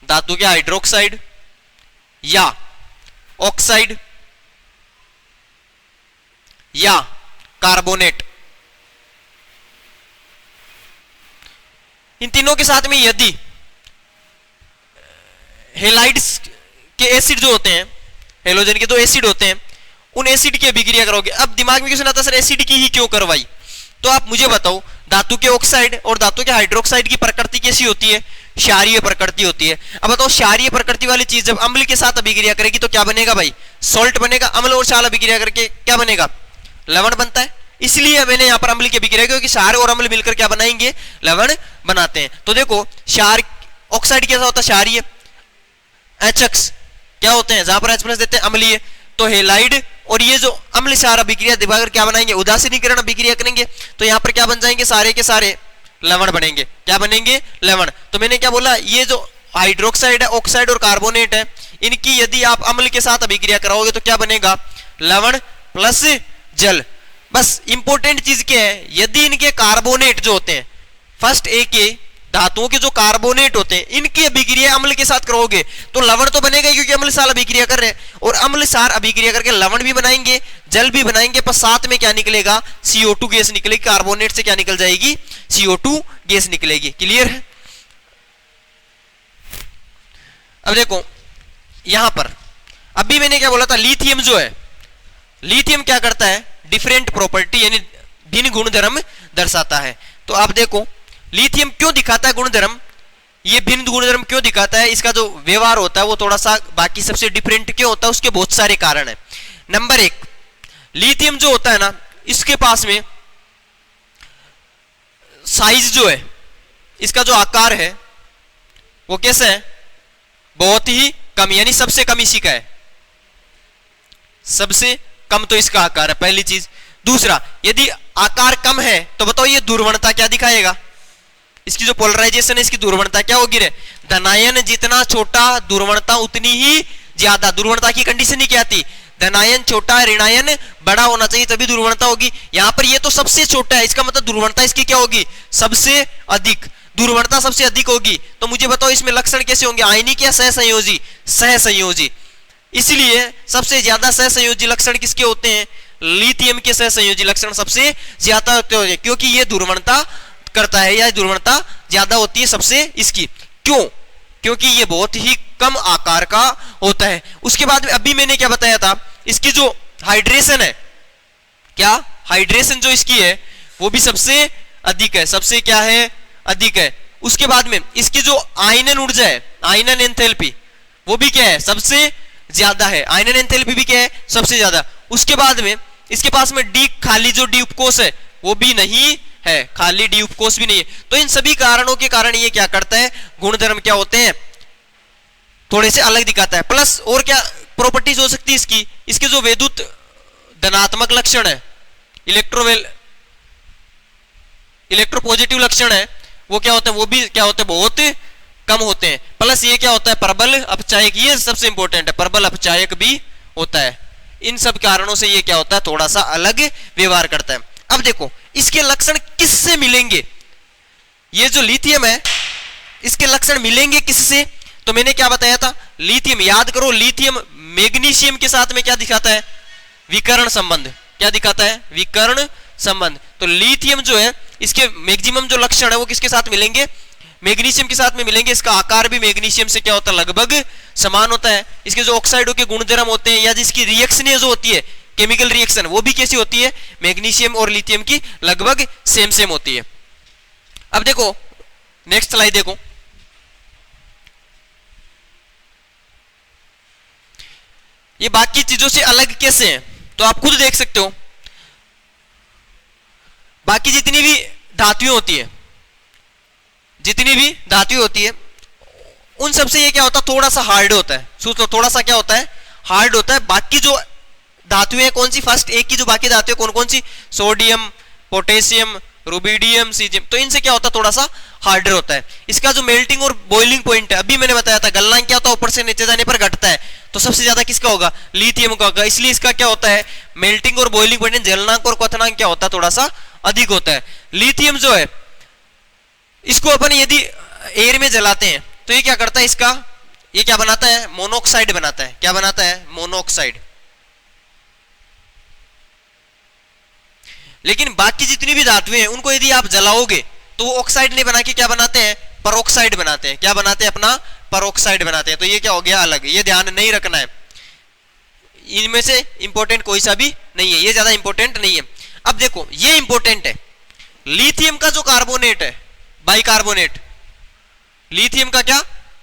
धातु के हाइड्रोक्साइड या ऑक्साइड या कार्बोनेट, इन तीनों के साथ में यदि हेलाइड्स के एसिड जो होते हैं, हेलोजन के 2 एसिड होते हैं, उन एसिड की अभिक्रिया करोगे। अब दिमाग में क्वेश्चन आता है सर एसिड की ही क्यों करवाई, तो आप मुझे बताओ धातु के ऑक्साइड और धातु के हाइड्रोक्साइड की प्रकृति कैसी होती है, क्षारीय प्रकृति होती है। अब बताओ क्षारीय प्रकृति वाली चीज जब अम्ल के साथ अभिक्रिया करेगी तो क्या बनेगा भाई, सॉल्ट बनेगा। अम्ल और क्षार अभिक्रिया करके क्या बनेगा, लवण बनता है। इसलिए मैंने यहां पर अम्ल की अभिक्रिया क्योंकि क्षार और अम्ल मिलकर क्या बनाएंगे, लवण बनाते हैं। तो देखो क्षार ऑक्साइड कैसा होता है, क्षारीय। HX क्या होते हैं, जहां पर H+ देते हैं अम्लीय, तो हेलाइड। और ये जो अम्ल क्षार अभिक्रिया दिखाकर क्या बनाएंगे, उदासीनीकरण अभिक्रिया करेंगे, तो यहां पर क्या बन जाएंगे, सारे के सारे लवण बनेंगे। क्या बनेंगे, लवण। तो मैंने क्या बोला, ये जो हाइड्रोक्साइड है, ऑक्साइड और कार्बोनेट है, इनकी यदि आप अम्ल के साथ अभिक्रिया कराओगे तो क्या बनेगा, लवण प्लस जल। बस इंपॉर्टेंट चीज क्या है, यदि इनके कार्बोनेट जो होते हैं, फर्स्ट ए के धातुओं के जो कार्बोनेट होते हैं, इनकी अभिक्रिया अम्ल के साथ करोगे तो लवण तो बनेगा क्योंकि अम्ल सार अभिक्रिया कर रहे हैं, और अम्ल सार अभिक्रिया करके लवण भी बनाएंगे, जल भी बनाएंगे, पर साथ में क्या निकलेगा, CO2 गैस निकलेगी। कार्बोनेट से क्या निकल जाएगी, CO2 गैस निकलेगी। क्लियर है। अब देखो यहां पर अभी मैंने क्या बोला था, लिथियम जो है, लिथियम क्या करता है, डिफरेंट प्रॉपर्टी यानी भिन्न गुणधर्म दर्शाता है। तो आप देखो लिथियम क्यों दिखाता है गुणधर्म, ये भिन्न गुणधर्म क्यों दिखाता है, इसका जो व्यवहार होता है वो थोड़ा सा बाकी सबसे डिफरेंट क्यों होता है, उसके बहुत सारे कारण है। नंबर 1, लिथियम जो होता है ना, इसके पास में साइज जो है, इसका जो आकार है वो कैसा है, बहुत ही कम, यानी सबसे कम इसी का है, सबसे कम तो इसका आकार है, पहली चीज। दूसरा, यदि आकार कम है तो बताओ ये दुर्वणता क्या दिखाएगा, इसकी जो पोलराइजेशन है इसकी दुर्वणता क्या होगी रे, धनायन जितना छोटा दुर्वणता उतनी ही ज्यादा। दुर्वणता की कंडीशन ही क्या थी, धनायन छोटा ऋणायन बड़ा होना चाहिए तभी दुर्वणता होगी। यहां पर ये तो सबसे छोटा है, इसका मतलब दुर्वणता इसकी क्या होगी, सबसे अधिक। दुर्वणता सबसे अधिक होगी तो मुझे बताओ इसमें लक्षण कैसे होंगे, आयनिक या सहसंयोजी, सहसंयोजी। इसलिए सबसे ज्यादा सहसंयोजी लक्षण किसके होते हैं, लिथियम के सहसंयोजी लक्षण सबसे ज्यादा होते हैं, क्योंकि ये दुर्वणता करता है या दुर्वणता ज्यादा होती है सबसे इसकी। क्यों, क्योंकि ये बहुत ही कम आकार का होता है। उसके बाद में अभी मैंने क्या बताया था, इसकी जो हाइड्रेशन है, क्या हाइड्रेशन जो इसकी है वो भी सबसे अधिक है, सबसे क्या है, अधिक है। उसके बाद में इसकी जो आयनन ऊर्जा है, आयनन एंथैल्पी, वो भी क्या है, सबसे ज्यादा है। आयनन एंथैल्पी भी क्या है, सबसे ज्यादा। उसके बाद में इसके पास में डी खाली जो डी उपकोष है वो भी नहीं है, खाली डी उपकोष भी नहीं है। तो इन सभी कारणों के कारण ये क्या करता है, गुणधर्म क्या होते हैं, थोड़े से अलग दिखाता है। प्लस और क्या प्रॉपर्टीज हो सकती है इसकी, इसके जो वैद्युत धनात्मक लक्षण है, इलेक्ट्रोपॉजिटिव लक्षण है, वो क्या होते हैं, वो भी क्या होते हैं, बहुत कम होते हैं। प्लस ये क्या होता है, प्रबल अपचायक, ये सबसे इंपॉर्टेंट है, प्रबल अपचायक भी होता है। इन सब कारणों से ये क्या होता है, थोड़ा सा अलग व्यवहार करता है। अब देखो इसके लक्षण किससे मिलेंगे, ये जो लिथियम है इसके लक्षण मिलेंगे किससे, तो मैंने क्या बताया था, लिथियम याद करो, लिथियम मैग्नीशियम के साथ में क्या दिखाता है, विकर्ण संबंध। क्या दिखाता है, विकर्ण संबंध। तो लिथियम जो है इसके मैक्सिमम जो लक्षण है वो किसके साथ मिलेंगे, मैग्नीशियम के साथ में मिलेंगे। इसका आकार भी मैग्नीशियम से क्या होता है, लगभग समान होता है। इसके जो ऑक्साइडों के गुणधर्म होते हैं या जिसकी रिएक्शन जो होती है, केमिकल रिएक्शन, वो भी कैसी होती है, मैग्नीशियम और लिथियम की लगभग सेम सेम होती है। अब देखो नेक्स्ट स्लाइड देखो, ये बाकी चीजों से अलग कैसे हैं तो आप खुद देख सकते हो। बाकी जितनी भी धातुएं होती है, जितनी भी धातुएं होती है, उन सबसे ये क्या होता है, थोड़ा सा हार्ड होता है। सोचो थोड़ा सा क्या होता है, हार्ड होता है। बाकी जो धातुएं कौन सी, फर्स्ट एक की जो बाकी धातुएं कौन कौन सी, सोडियम, पोटेशियम, रुबिडियम, सीजियम, तो इनसे क्या होता है, थोड़ा सा हार्डर होता है। इसका जो मेल्टिंग और बॉइलिंग पॉइंट है, अभी मैंने बताया था गलनांक क्या होता है, ऊपर से नीचे जाने पर घटता है, तो सबसे ज्यादा किसका होगा, लिथियम का होगा। इसलिए इसका क्या होता है, मेल्टिंग और बॉइलिंग पॉइंट, जलनांक और क्वथनांक क्या होता है, थोड़ा सा अधिक होता है। लिथियम जो है इसको अपन यदि एयर में जलाते हैं तो ये क्या करता है, इसका ये क्या बनाता है, मोनोऑक्साइड बनाता है। क्या बनाता है, मोनोऑक्साइड। लेकिन बाकी जितनी भी धातुएं हैं उनको यदि आप जलाओगे तो वो ऑक्साइड नहीं बना के क्या बनाते हैं, परऑक्साइड बनाते हैं। क्या बनाते हैं, अपना परोक्साइड बनाते हैं। तो ये क्या हो गया, अलग, ये ध्यान नहीं रखना है, इनमें से इंपॉर्टेंट कोई सा भी नहीं है, ये ज्यादा इंपॉर्टेंट नहीं है। अब देखो ये इंपॉर्टेंट है, लिथियम का जो कार्बोनेट है बाइकार्बोनेट, लिथियम का क्या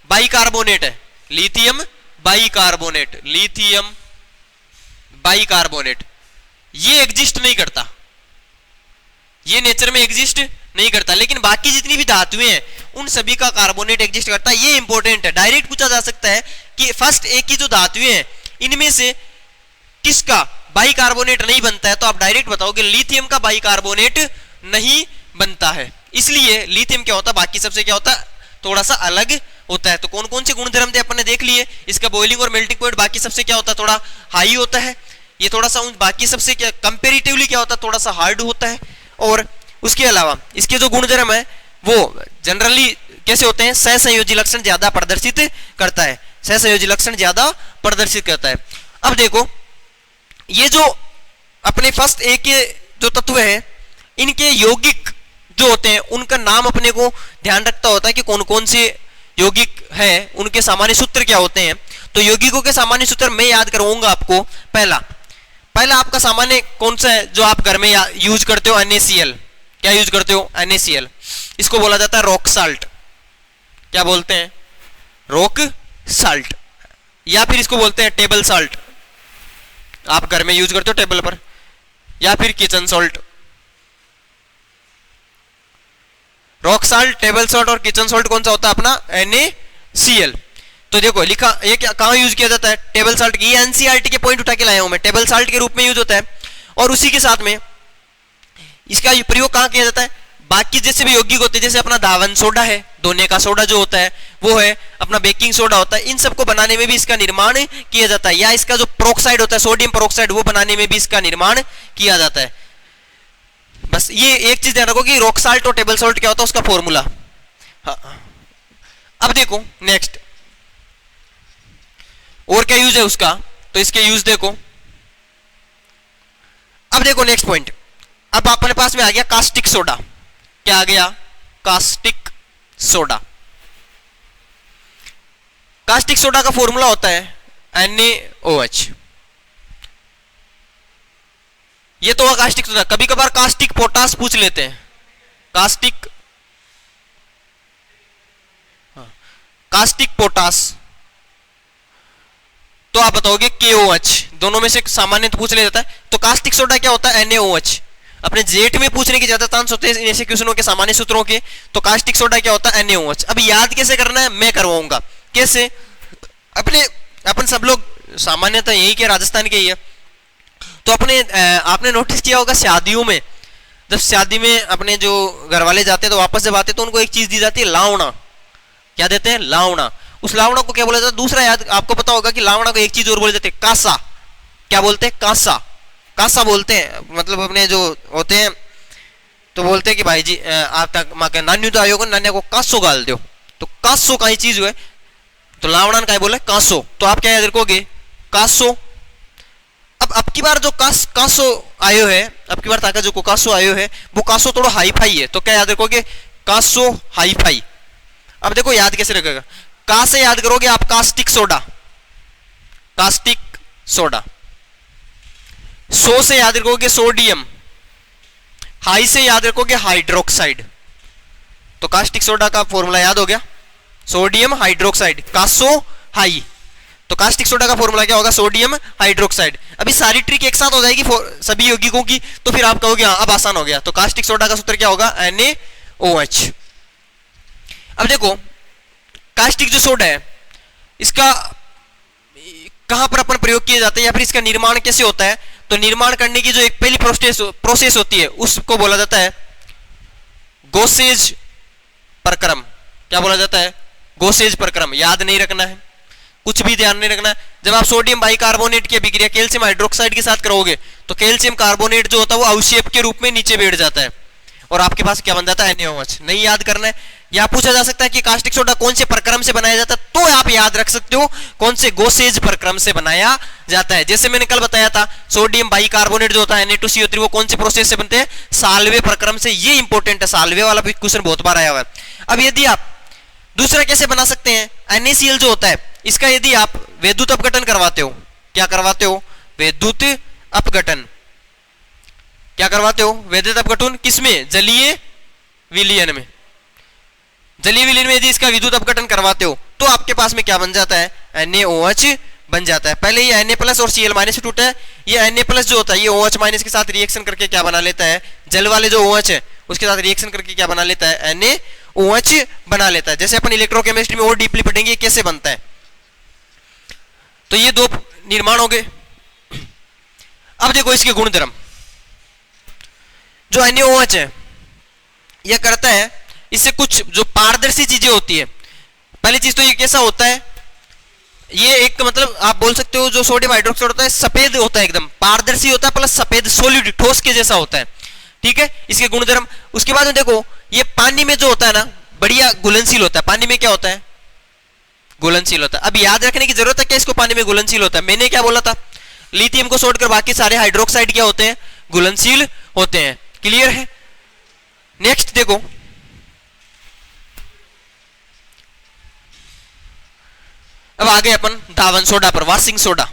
बाइकार्बोनेट है, लिथियम बाइकार्बोनेट, लिथियम बाइकार्बोनेट, ये एग्जिस्ट नहीं करता, ये नेचर में एग्जिस्ट नहीं करता, लेकिन बाकी जितनी भी धातुएं हैं उन सभी का कार्बोनेट एग्जिस्ट करता है। ये इंपॉर्टेंट है, डायरेक्ट पूछा जा सकता है कि फर्स्ट एक की जो धातुएं हैं इनमें से किसका बाइकार्बोनेट नहीं बनता है, तो आप डायरेक्ट बताओगे लिथियम का बाइकार्बोनेट नहीं बनता है। इसलिए लिथियम क्या होता है, बाकी सबसे क्या होता है, थोड़ा सा अलग होता है। तो कौन कौन से गुणधर्म थे अपन ने देख लिए, इसका बॉइलिंग और मेल्टिंग पॉइंट बाकी सबसे क्या होता है, थोड़ा हाई होता है, ये थोड़ा सा बाकी सबसे क्या कंपेरेटिवली क्या होता है, थोड़ा सा हार्ड होता है। और उसके अलावा इसके जो गुणधर्म है वो जनरली कैसे होते हैं, सहसंयोजी लक्षण ज्यादा प्रदर्शित करता है, सहसंयोजी लक्षण ज्यादा प्रदर्शित करता है। अब देखो ये जो अपने फर्स्ट ए के जो तत्व है इनके यौगिक जो होते हैं उनका नाम अपने को ध्यान रखता होता है कि कौन कौन से यौगिक है, उनके सामान्य सूत्र क्या होते हैं। तो यौगिकों के सामान्य सूत्र मैं याद करवाऊंगा आपको। पहला आपका सामान्य कौन सा है जो आप घर में यूज करते हो, NaCl, क्या यूज करते हो, NaCl, इसको बोला जाता है रॉक साल्ट, क्या बोलते हैं, रॉक साल्ट, या फिर इसको बोलते हैं टेबल साल्ट, आप घर में यूज करते हो टेबल पर, या फिर kitchen salt. Rock salt, table salt और किचन सॉल्ट कौन सा होता है अपना, NaCl। तो देखो लिखा ये क्या कहां यूज किया जाता है, टेबल साल्ट की, ये NCERT के पॉइंट उठा के लाया हूं मैं, टेबल साल्ट के रूप में यूज होता है। और उसी के साथ में इसका प्रयोग कहां किया जाता है, बाकी जैसे भी यौगिक होते हैं, जैसे अपना धावन सोडा है, धोने का सोडा जो होता है वो है, अपना बेकिंग सोडा होता है, इन सबको बनाने में भी इसका निर्माण किया जाता है। या इसका जो प्रोक्साइड होता है, सोडियम प्रोक्साइड, वो बनाने में भी इसका निर्माण किया जाता है। बस ये एक चीज ध्यान रखो कि रॉक साल्ट और टेबल साल्ट क्या होता है उसका फॉर्मूला। हाँ। अब देखो नेक्स्ट और क्या यूज है उसका, तो इसके यूज देखो। अब देखो नेक्स्ट पॉइंट, अब अपने पास में आ गया कास्टिक सोडा, क्या आ गया, कास्टिक सोडा। कास्टिक सोडा का फॉर्मूला होता है NaOH, ये तो कास्टिक सोडा। कभी कभार कास्टिक पोटास पूछ लेते हैं, कास्टिक पोटास, तो आप बताओगे KOH, दोनों में से सामान्य तो पूछ ले जाता है। तो कास्टिक सोडा क्या होता है, NaOH। अपने जेट में पूछने के ज्यादा चांस होते हैं ऐसे क्वेश्चनों के सामान्य सूत्रों के। तो कास्टिक सोडा क्या होता है, NaOH। अब याद कैसे करना है मैं करवाऊंगा, कैसे, अपन सब लोग सामान्यतः यही के राजस्थान के ही है। तो आपने नोटिस किया होगा शादियों में, जब शादी में अपने जो घर वाले जाते हैं तो वापस जब आते तो उनको एक चीज दी जाती है, लावणा। क्या देते हैं, लावणा। उस लावणा को क्या बोला जाता है, दूसरा याद आपको पता होगा कि लावणा को एक चीज और बोले जाते हैं, कासा। क्या बोलते हैं, कासा, कासा बोलते हैं। मतलब अपने जो होते हैं तो बोलते हैं कि भाई जी आप तक माँ के नान्यू तो आयोग नान्या को कासो गाल दो, तो कासो का ही चीज हुए, तो लावणा का बोले कासो। तो आप क्या याद रखोगे, कासो। अब की बार जो कासो आयो है, अब की बार ताका जो कासो आयो है वो कासो थोड़ा हाई फाई है, तो क्या याद रखोगे, कासो हाई फाई। अब देखो याद कैसे रखेगा, का से याद करोगे आप कास्टिक सोडा, कास्टिक सोडा। सो से याद रखोगे सोडियम, हाई से याद रखोगे हाइड्रोक्साइड। तो कास्टिक सोडा का फॉर्मूला याद हो गया, सोडियम हाइड्रोक्साइड, कासो हाई। तो कास्टिक सोडा का फॉर्मूला क्या होगा, सोडियम हाइड्रोक्साइड। अभी सारी ट्रिक एक साथ हो जाएगी सभी यौगिकों की, तो फिर आप कहोगे अब आसान हो गया। तो कास्टिक सोडा का सूत्र क्या होगा, NaOH। अब देखो कास्टिक जो सोडा है इसका कहां पर अपन प्रयोग किया जाता है या फिर इसका निर्माण कैसे होता है, तो निर्माण करने की जो एक पहली प्रोसेस होती है उसको बोला जाता है गोसेज प्रक्रम। क्या बोला जाता है, गोसेज प्रक्रम। याद नहीं रखना है, कुछ भी ध्यान नहीं रखना है। जब आप सोडियम बाइकार्बोनेट की अभिक्रिया कैल्शियम हाइड्रोक्साइड के साथ करोगे तो कैल्शियम कार्बोनेट जो होता है वो अवक्षेप के रूप में नीचे बैठ जाता है और आपके पास क्या बन जाता है, NaOH। नहीं याद करना है। या पूछा जा सकता है कि कास्टिक सोडा कौन से प्रक्रम से बनाया जाता है, तो आप याद रख सकते हो कौन से गोसेज प्रक्रम से बनाया जाता है। जैसे मैंने कल बताया था सोडियम बाइकार्बोनेट जो होता है Na2CO3 वो कौन से प्रोसेस से बनते हैं, साल्वे प्रक्रम से। ये इंपॉर्टेंट है, साल्वे वाला क्वेश्चन बहुत बार आया हुआ है। अब यदि आप दूसरा कैसे बना सकते हैं, NaCl जो होता है इसका यदि आप विद्युत अपघटन करवाते हो, क्या करवाते हो, विद्युत अपघटन, क्या करवाते हो, विद्युत अपघटन किसमें, जलीय विलयन में, जलीय विलयन में यदि इसका विद्युत अपघटन करवाते हो तो आपके पास में क्या बन जाता है, NaOH बन जाता है। पहले ये Na+ और Cl- से टूटा है, ये Na+ जो होता है ये OH- के साथ रिएक्शन करके क्या बना लेता है, जल वाले जो OH है उसके साथ रिएक्शन करके क्या बना लेता है, NaOH बना लेता है। जैसे अपन इलेक्ट्रोकेमिस्ट्री में और डीपली पढ़ेंगे कैसे बनता है। तो ये दो निर्माण हो गए। अब देखो इसके गुणधर्म, जो NaOH है यह करता है, इससे कुछ जो पारदर्शी चीजें होती है, पहली चीज तो ये कैसा होता है, ये एक मतलब आप बोल सकते हो जो सोडियम हाइड्रोक्साइड होता है सफेद होता है, एकदम पारदर्शी होता है, प्लस सफेद सॉलिड ठोस के जैसा होता है, ठीक है, इसके गुणधर्म। उसके बाद में देखो ये पानी में जो होता है ना बढ़िया घुलनशील होता है, पानी में क्या होता है, घुलनशील होता है। अब याद रखने की जरूरत है क्या इसको, पानी में घुलनशील होता है, मैंने क्या बोला था, लिथियम को छोड़कर बाकी सारे हाइड्रोक्साइड क्या होते हैं, घुलनशील होते हैं, क्लियर है। नेक्स्ट देखो अब आ गए अपन धावन सोडा पर, वॉशिंग सोडा,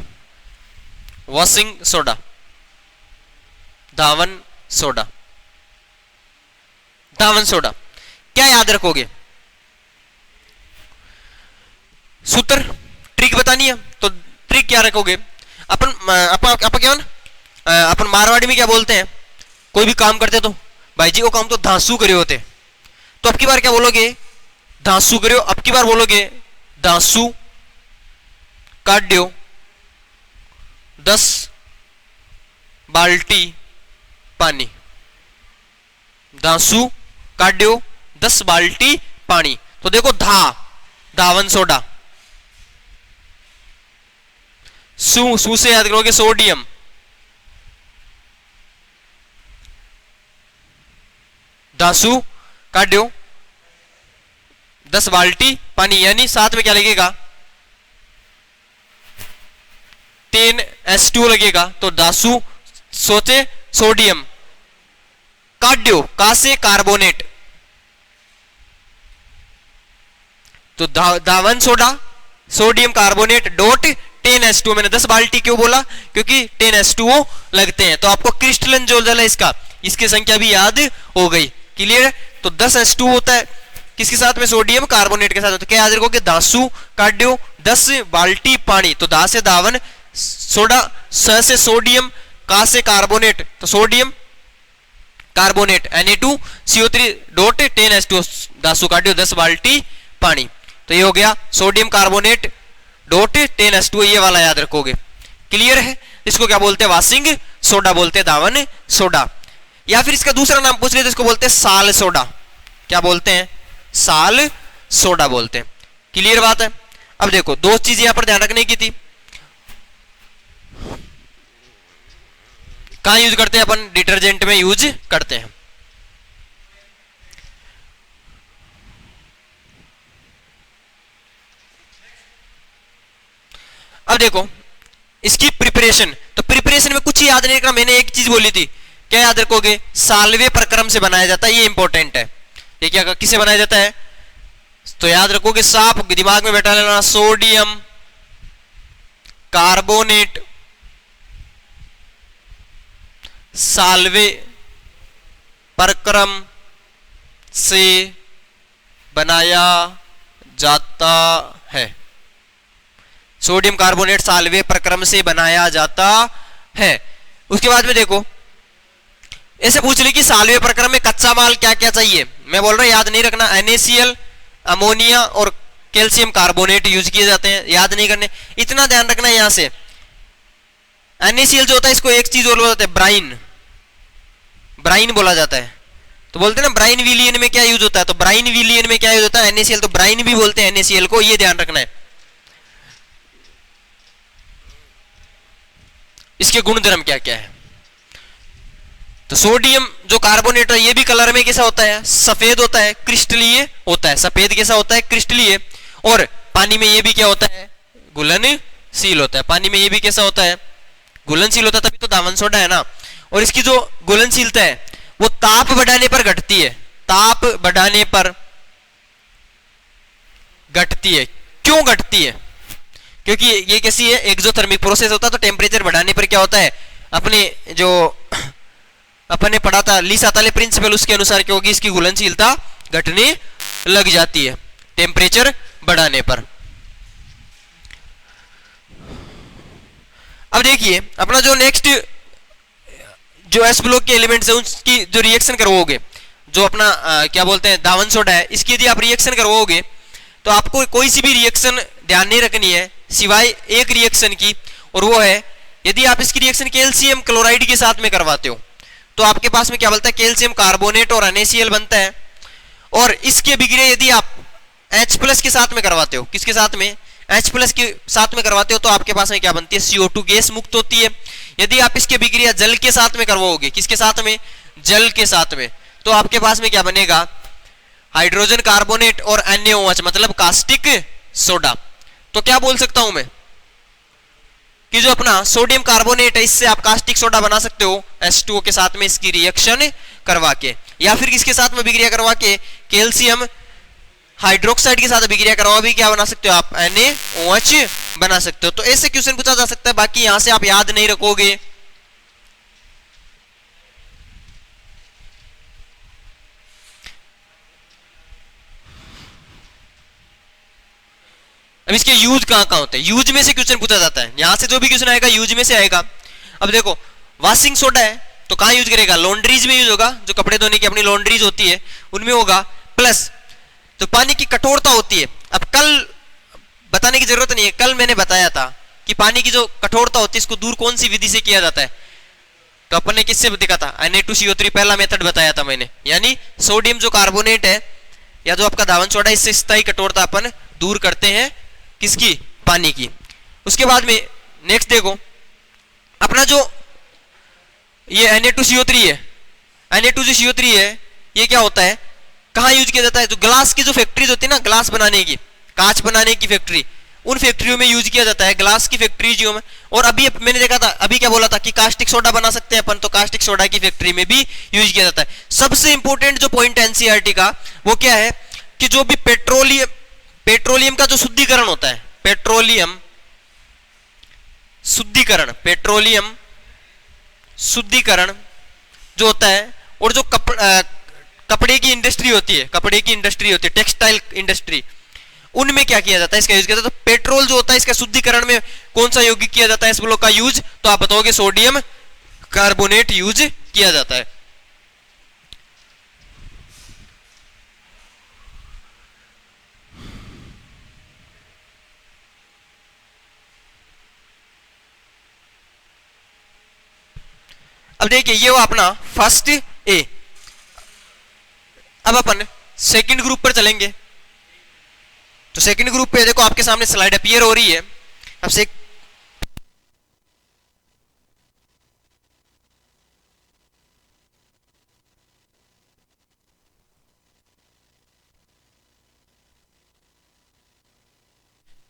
वॉशिंग सोडा, धावन सोडा, धावन सोडा क्या याद रखोगे, सूत्र ट्रिक बतानी है तो ट्रिक क्या रखोगे, अपन क्या अपन मारवाड़ी में क्या बोलते हैं, कोई भी काम करते तो भाई जी वो काम तो धांसू करे होते, तो अब की बार क्या बोलोगे, धांसू करो, अब की बार बोलोगे धांसू काट्यो 10 बाल्टी पानी, धांसू काट्यो 10 बाल्टी पानी। तो देखो धावन सोडा, सू से याद करोगे सोडियम, धांसू काट्यो 10 बाल्टी पानी, यानी साथ में क्या लगेगा 10H2 लगेगा, तो दासू सोचे सोडियम काट्यो का से कार्बोनेट, तो धावन soda sodium carbonate dot 10H2, मैंने 10 बाल्टी क्यों बोला, क्योंकि 10H2O लगते हैं, तो आपको क्रिस्टलन जो जल है इसका, इसकी संख्या भी याद हो गई, क्लियर। तो 10H2 होता है किसके साथ में, सोडियम कार्बोनेट के साथ, तो क्या याद रखोगे, दासू काट्यो 10 बाल्टी पानी, तो दा से धावन, सोडा स से सोडियम, का से कार्बोनेट, तो sodium carbonate Na2CO3 dot 10H2, Dasu काट्यो 10 बाल्टी पानी, तो ये हो गया सोडियम कार्बोनेट डॉट 10H2, ये वाला याद रखोगे, क्लियर है। इसको क्या बोलते हैं, वॉशिंग सोडा बोलते हैं, धावन सोडा, या फिर इसका दूसरा नाम पूछ ले तो इसको बोलते हैं साल सोडा, क्या बोलते हैं, साल सोडा बोलते हैं, क्लियर बात है। अब देखो दो चीज यहां पर ध्यान रखने की थी, कहां यूज करते हैं अपन, डिटर्जेंट में यूज करते हैं। अब देखो इसकी प्रिपरेशन, तो प्रिपरेशन में कुछ ही याद नहीं रखना, मैंने एक चीज बोली थी, क्या याद रखोगे, साल्वे प्रक्रम से बनाया जाता है, ये इंपॉर्टेंट है। ये क्या किससे बनाया जाता है, तो याद रखोगे साफ दिमाग में बैठा लेना, सोडियम कार्बोनेट साल्वे प्रक्रम से बनाया जाता है, सोडियम कार्बोनेट साल्वे प्रक्रम से बनाया जाता है। उसके बाद में देखो ऐसे पूछ ली कि साल्वे प्रक्रम में कच्चा माल क्या क्या चाहिए, मैं बोल रहा हूं याद नहीं रखना, NaCl अमोनिया और कैल्शियम कार्बोनेट यूज किए जाते हैं, याद नहीं करने, इतना ध्यान रखना। यहां से NaCl जो होता है इसको एक चीज और बोलते हैं ब्राइन, ब्राइन बोला जाता है, तो बोलते हैं ना ब्राइन विलियन में क्या यूज होता है, तो ब्राइन विलियन में क्या यूज होता है, NaCl, तो ब्राइन भी बोलते हैं NaCl को, ये ध्यान रखना है। इसके गुणधर्म क्या क्या है, तो सोडियम जो कार्बोनेट है ये भी कलर में कैसा होता है, सफेद होता है, क्रिस्टलीय होता है, सफेद कैसा होता है, क्रिस्टलीय, और पानी में ये भी क्या होता है, घुलनशील होता है, पानी में ये भी कैसा होता है, घुलनशील होता है, तभी तो धावन सोडा है ना। और इसकी जो घुलनशीलता है वो ताप बढ़ाने पर घटती है, ताप बढ़ाने पर घटती है। क्यों घटती है? क्योंकि ये कैसी है, एक्सोथर्मिक प्रोसेस होता है, तो टेम्परेचर बढ़ाने पर क्या होता है, अपने जो अपन ने पढ़ा था ली-साताले प्रिंसिपल, उसके अनुसार क्या होगी, इसकी घुलनशीलता घटने लग जाती है टेम्परेचर बढ़ाने पर। अब देखिए अपना जो नेक्स्ट जो एस ब्लॉक के एलिमेंट्स है उसकी जो रिएक्शन करवाओगे, जो अपना क्या बोलते हैं दावन सोडा है, इसकी यदि आप रिएक्शन करवाओगे तो आपको कोई सी भी रिएक्शन ध्यान नहीं रखनी है सिवाय एक रिएक्शन की, और वो है यदि आप इसकी रिएक्शन कैल्शियम क्लोराइड के साथ में करवाते हो तो आपके पास में क्या बनता है, कैल्शियम कार्बोनेट और NaCl बनता है। और इसके बिगड़े यदि आप H+ के साथ में करवाते हो, किसके साथ में, H+ के साथ में करवाते हो, तो आपके पास में क्या बनती है, CO2 गैस मुक्त होती है। यदि आप इसके बिक्रिया जल के साथ में करवाओगे, किसके साथ में, जल के साथ में, तो आपके पास में क्या बनेगा, हाइड्रोजन कार्बोनेट और NaOH मतलब कास्टिक सोडा। तो क्या बोल सकता हूं मैं कि जो अपना सोडियम कार्बोनेट है इससे आप कास्टिक सोडा बना सकते हो H2O के साथ में इसकी रिएक्शन करवा के, या फिर किसके साथ में बिक्रिया करवा के, कैल्शियम हाइड्रोक्साइड के साथ बिक्रिया करवा भी क्या बना सकते हो आप, NaOH बना सकते हो। तो ऐसे क्वेश्चन पूछा जा सकता है, बाकी यहां से आप याद नहीं रखोगे। अब इसके यूज कहां होते हैं, यूज में से क्वेश्चन पूछा जाता है, यहां से जो भी क्वेश्चन आएगा यूज में से आएगा। अब देखो वॉशिंग सोडा है तो कहां यूज करेगा, लॉन्ड्रीज में यूज होगा, जो कपड़े धोने की अपनी लॉन्ड्रीज होती है उनमें होगा। प्लस तो पानी की कठोरता होती है, अब कल बताने की जरूरत नहीं है, कल मैंने बताया था कि पानी की जो कठोरता होती है इसको दूर कौन सी विधि से किया जाता है, तो अपन ने किससे दिखा था, Na2CO3 पहला मेथड बताया था मैंने, यानी सोडियम जो कार्बोनेट है या जो आपका दावन सोडा, इससे स्थायी कठोरता अपन दूर करते हैं, किसकी, पानी की। उसके बाद में नेक्स्ट देखो अपना जो ये Na2CO3 है, Na2CO3 है, ये क्या होता है, कहां यूज किया जाता है, जो ग्लास की जो फैक्ट्रीज होती है ना, ग्लास बनाने की, कांच बनाने की फैक्ट्री, उन फैक्ट्रियों में यूज किया जाता है, ग्लास की फैक्ट्रीज में। और अभी मैंने देखा था, अभी क्या बोला था कि कास्टिक सोडा बना सकते हैं अपन, तो कास्टिक सोडा की फैक्ट्री में भी यूज किया जाता है। सबसे इंपॉर्टेंट जो पॉइंट एनसीईआरटी का वो क्या है कि जो भी पेट्रोलियम का जो शुद्धिकरण होता है, पेट्रोलियम शुद्धिकरण जो होता है, और जो कपड़े की इंडस्ट्री होती है, टेक्सटाइल इंडस्ट्री, उनमें क्या किया जाता है, इसका यूज किया जाता है। तो पेट्रोल जो होता है इसका शुद्धिकरण में कौन सा यौगिक किया जाता है इस ब्लॉक का यूज, तो आप बताओगे सोडियम कार्बोनेट यूज किया जाता है। अब देखिए ये वो अपना फर्स्ट ए। अब अपन सेकंड ग्रुप पर चलेंगे, तो सेकंड ग्रुप पे देखो आपके सामने स्लाइड अपीयर हो रही है। अब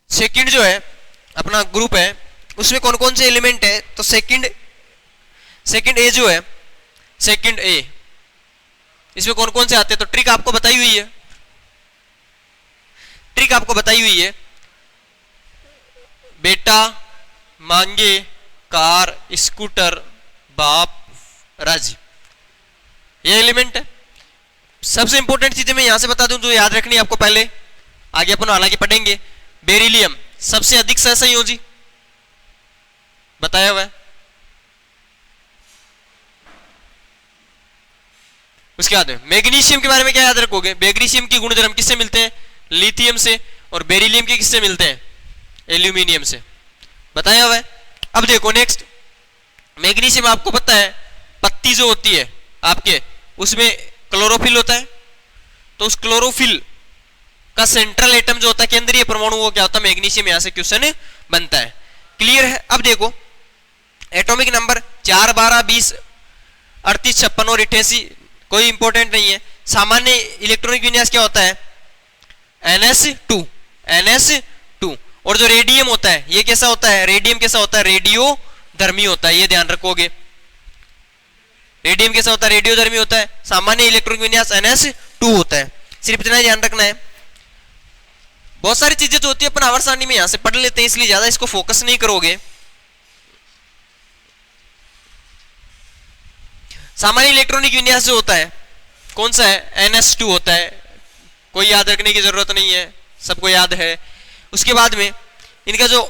सेकंड जो है अपना ग्रुप है उसमें कौन कौन से एलिमेंट है, तो सेकंड ए जो है, सेकंड ए इसमें कौन कौन से आते हैं, तो ट्रिक आपको बताई हुई है, बेटा, मांगे, कार, स्कूटर, बाप, राजी, ये एलिमेंट है। सबसे इंपॉर्टेंट चीजें मैं यहां से बता दूं जो याद रखनी है आपको, पहले आगे अपन हालांकि पढ़ेंगे। बेरिलियम सबसे अधिक सहसंयोजी बताया हुआ है। उसके बाद मैग्नीशियम के बारे में क्या याद रखोगे, मैग्नीशियम की गुणधर्म किससे मिलते हैं, लिथियम से, और बेरिलियम के किससे मिलते हैं, एल्यूमिनियम से, बताया हुआ है। अब देखो नेक्स्ट, मैग्नीशियम आपको पता है पत्ती जो होती है आपके उसमें क्लोरोफिल होता है, तो उस क्लोरोफिल का सेंट्रल एटम जो होता है, केंद्रीय परमाणु, वो क्या होता है, मैग्नीशियम। यहां से क्वेश्चन बनता है, क्लियर है। अब देखो एटॉमिक नंबर 4, 12, 20, 38, 56 और 88 कोई इंपॉर्टेंट नहीं है। सामान्य इलेक्ट्रॉनिक विन्यास क्या होता है, NS2। और जो रेडियम होता है ये कैसा होता है, रेडियम कैसा होता है, रेडियोधर्मी होता है, ये ध्यान रखोगे। रेडियम कैसा होता है, रेडियोधर्मी होता है। सामान्य इलेक्ट्रॉनिक विन्यास NS2 होता है, सिर्फ इतना ध्यान रखना है। बहुत सारी चीजें जो होती है अपन आवर्त सारणी में यहां से पढ़ लेते हैं, इसलिए ज्यादा इसको फोकस नहीं करोगे। सामान्य इलेक्ट्रॉनिक विन्यास जो होता है कौन सा है, NS2 होता है, कोई याद रखने की जरूरत नहीं है, सबको याद है। उसके बाद में इनका जो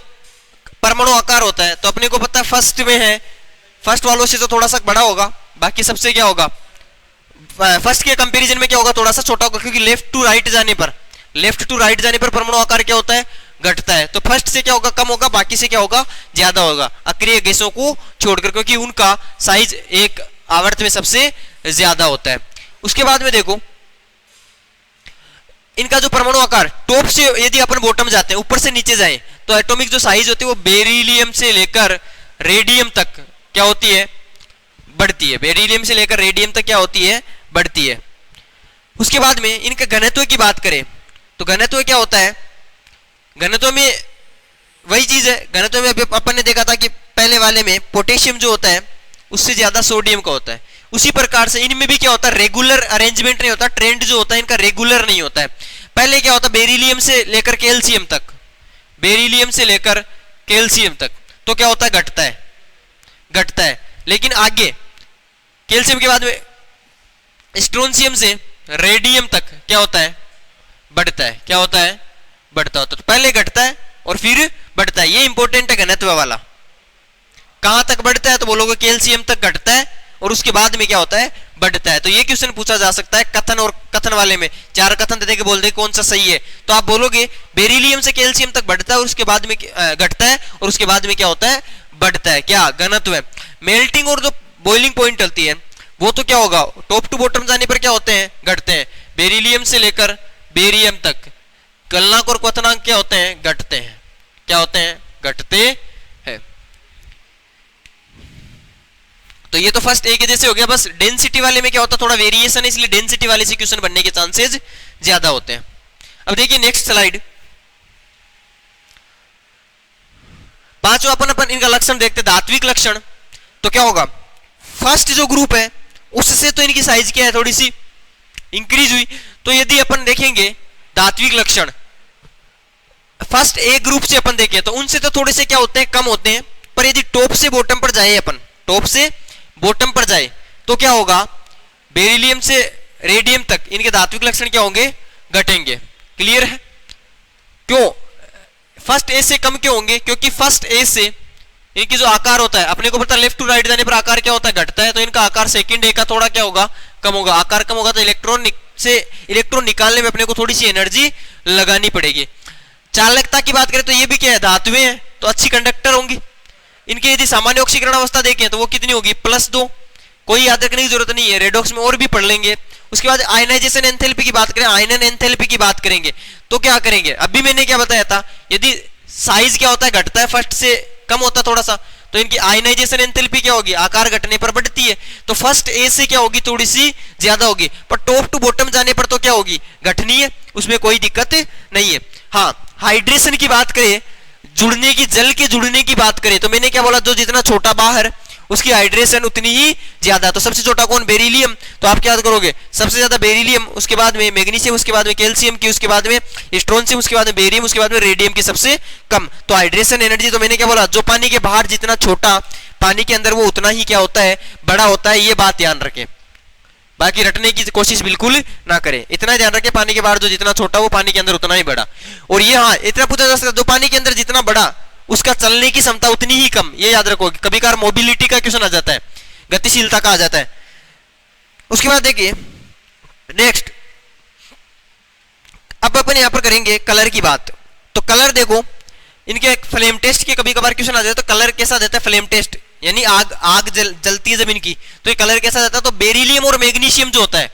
परमाणु आकार होता है तो अपने को पता है फर्स्ट में है, फर्स्ट वालों से तो थोड़ा सा बड़ा होगा, बाकी सबसे क्या होगा, फर्स्ट के कंपैरिजन में क्या होगा, थोड़ा सा छोटा होगा, क्योंकि लेफ्ट टू राइट जाने पर परमाणु आकार क्या होता है, घटता है। तो फर्स्ट से क्या होगा, कम होगा, बाकी से क्या होगा, ज्यादा होगा, अक्रिय गैसों को छोड़कर, क्योंकि उनका साइज एक आवर्त में सबसे ज्यादा होता है। उसके बाद में देखो इनका जो परमाणु आकार टॉप से यदि अपन बॉटम जाते हैं, ऊपर से नीचे जाएं, तो एटॉमिक जो साइज होती है वो बेरिलियम से लेकर रेडियम तक क्या होती है, बढ़ती है। बेरिलियम से लेकर रेडियम तक क्या होती है, बढ़ती है। उसके बाद में इनके घनत्व की बात करें तो घनत्व क्या होता है, घनत्व में वही चीज है, घनत्व में अपन ने देखा था कि पहले वाले में पोटेशियम जो होता है उससे ज्यादा सोडियम का होता है। उसी प्रकार से इनमें भी क्या होता है, रेगुलर अरेंजमेंट नहीं होता, ट्रेंड जो होता है इनका रेगुलर नहीं होता है। पहले क्या होता है, बेरिलियम से लेकर कैल्शियम तक, बेरिलियम से लेकर कैल्शियम तक तो क्या होता है, घटता है। लेकिन आगे कैल्शियम के बाद में स्ट्रोंशियम से रेडियम तक क्या होता है, बढ़ता है। क्या होता है, बढ़ता होता है। तो पहले घटता है और फिर बढ़ता है, ये इंपॉर्टेंट है घनत्व वाला। कहां तक बढ़ता है तो बोलोगे कैल्शियम तक घटता है और उसके बाद में क्या होता है, बढ़ता है। तो ये क्वेश्चन पूछा जा सकता है कथन और कथन वाले में, चार कथन दे के बोल दे कौन सा सही है, तो आप बोलोगे बेरिलियम से कैल्शियम तक बढ़ता है और उसके बाद में घटता है और उसके बाद में क्या होता है, बढ़ता है। क्या घनत्व है। मेल्टिंग और जो बॉइलिंग पॉइंट चलती है वो तो क्या होगा, टॉप टू बॉटम जाने पर क्या होते हैं, घटते हैं। बेरिलियम से लेकर बेरियम तक गलनांक और क्वथनांक क्या होते हैं, घटते हैं। क्या होते हैं, घटते हैं। तो ये तो फर्स्ट एक जैसे हो गया। बस डेंसिटी वाले में क्या होता है, थोड़ा वेरिएशन है, इसलिए डेंसिटी वाले से क्वेश्चन बनने के चांसेस ज्यादा होते हैं। अब देखिए नेक्स्ट स्लाइड, पांचवा अपन इनका लक्षण देखते हैं, धात्विक लक्षण। तो क्या होगा, फर्स्ट जो ग्रुप है उससे तो इनकी साइज क्या है, थोड़ी सी इंक्रीज हुई। तो यदि अपन देखेंगे धात्विक लक्षण फर्स्ट ए ग्रुप से अपन देखें तो उनसे तो थोड़े से क्या होते हैं, कम होते हैं। पर यदि टॉप से बॉटम पर जाए, अपन टॉप से बॉटम पर जाए तो क्या होगा, बेरिलियम से रेडियम तक इनके धात्विक लक्षण क्या होंगे, घटेंगे। क्लियर है। क्यों फर्स्ट ए से कम क्यों होंगे, क्योंकि फर्स्ट ए से इनकी जो आकार होता है, अपने को पता है लेफ्ट टू राइट जाने पर आकार क्या होता है, घटता है। तो इनका आकार सेकंड ए का थोड़ा क्या होगा, कम होगा। आकार कम होगा तो इलेक्ट्रॉन निकालने में अपने को थोड़ी सी एनर्जी लगानी पड़ेगी। चालकता की बात करें तो ये भी क्या है, धातुएं हैं तो अच्छी कंडक्टर होंगी। इनकी यदि सामान्य ऑक्सीकरण अवस्था देखें तो वो कितनी होगी, +2। कोई याद रखने की जरूरत नहीं है, रेडॉक्स में और भी पढ़ लेंगे। उसके बाद आयनाइजेशन एंथैल्पी की बात करें, आयनन एंथैल्पी की बात करेंगे तो क्या करेंगे, अभी मैंने क्या बताया था, यदि साइज क्या होता है, घटता है, फर्स्ट से कम होता है थोड़ा सा, तो इनकी आयनाइजेशन एंथैल्पी क्या होगी, आकार घटने पर बढ़ती है। तो फर्स्ट ए से क्या होगी, थोड़ी सी ज्यादा होगी, पर टॉप टू बॉटम जाने पर तो क्या होगी, घटनी है, उसमें कोई दिक्कत नहीं है। हाँ, हाइड्रेशन की बात करें, जुड़ने की, जल के जुड़ने की बात करें तो मैंने क्या बोला, जो जितना छोटा बाहर उसकी हाइड्रेशन उतनी ही ज्यादा। तो सबसे छोटा कौन, बेरिलियम। तो आप क्या करोगे, सबसे ज्यादा बेरिलियम, उसके बाद में मैग्नीशियम, उसके बाद में कैल्शियम की, उसके बाद में स्ट्रोंशियम, उसके बाद में बेरियम, उसके बाद में रेडियम की सबसे कम। तो हाइड्रेशन एनर्जी तो मैंने क्या बोला, जो पानी के बाहर जितना छोटा, पानी के अंदर वो उतना ही क्या होता है, बड़ा होता है। ये बात ध्यान रखें, बाकी रटने की कोशिश बिल्कुल ना करें। इतना ध्यान रखें, पानी के बाहर जो जितना छोटा वो पानी के अंदर उतना ही बड़ा। और ये हाँ, इतना पूछा जा सकता है, जो पानी के अंदर जितना बड़ा उसका चलने की क्षमता उतनी ही कम। ये याद रखो, कभी कभार मोबिलिटी का क्वेश्चन आ जाता है, गतिशीलता का आ जाता है। उसके बाद देखिए नेक्स्ट, अब अपन यहां पर करेंगे कलर की बात। तो कलर देखो, इनके फ्लेम टेस्ट के कभी कभार क्वेश्चन आ जाता है। तो कलर कैसा देता है, फ्लेम टेस्ट, यानी आग जलती है जमीन की, तो ये कलर कैसा देता है। तो बेरिलियम और मैग्नीशियम जो होता है,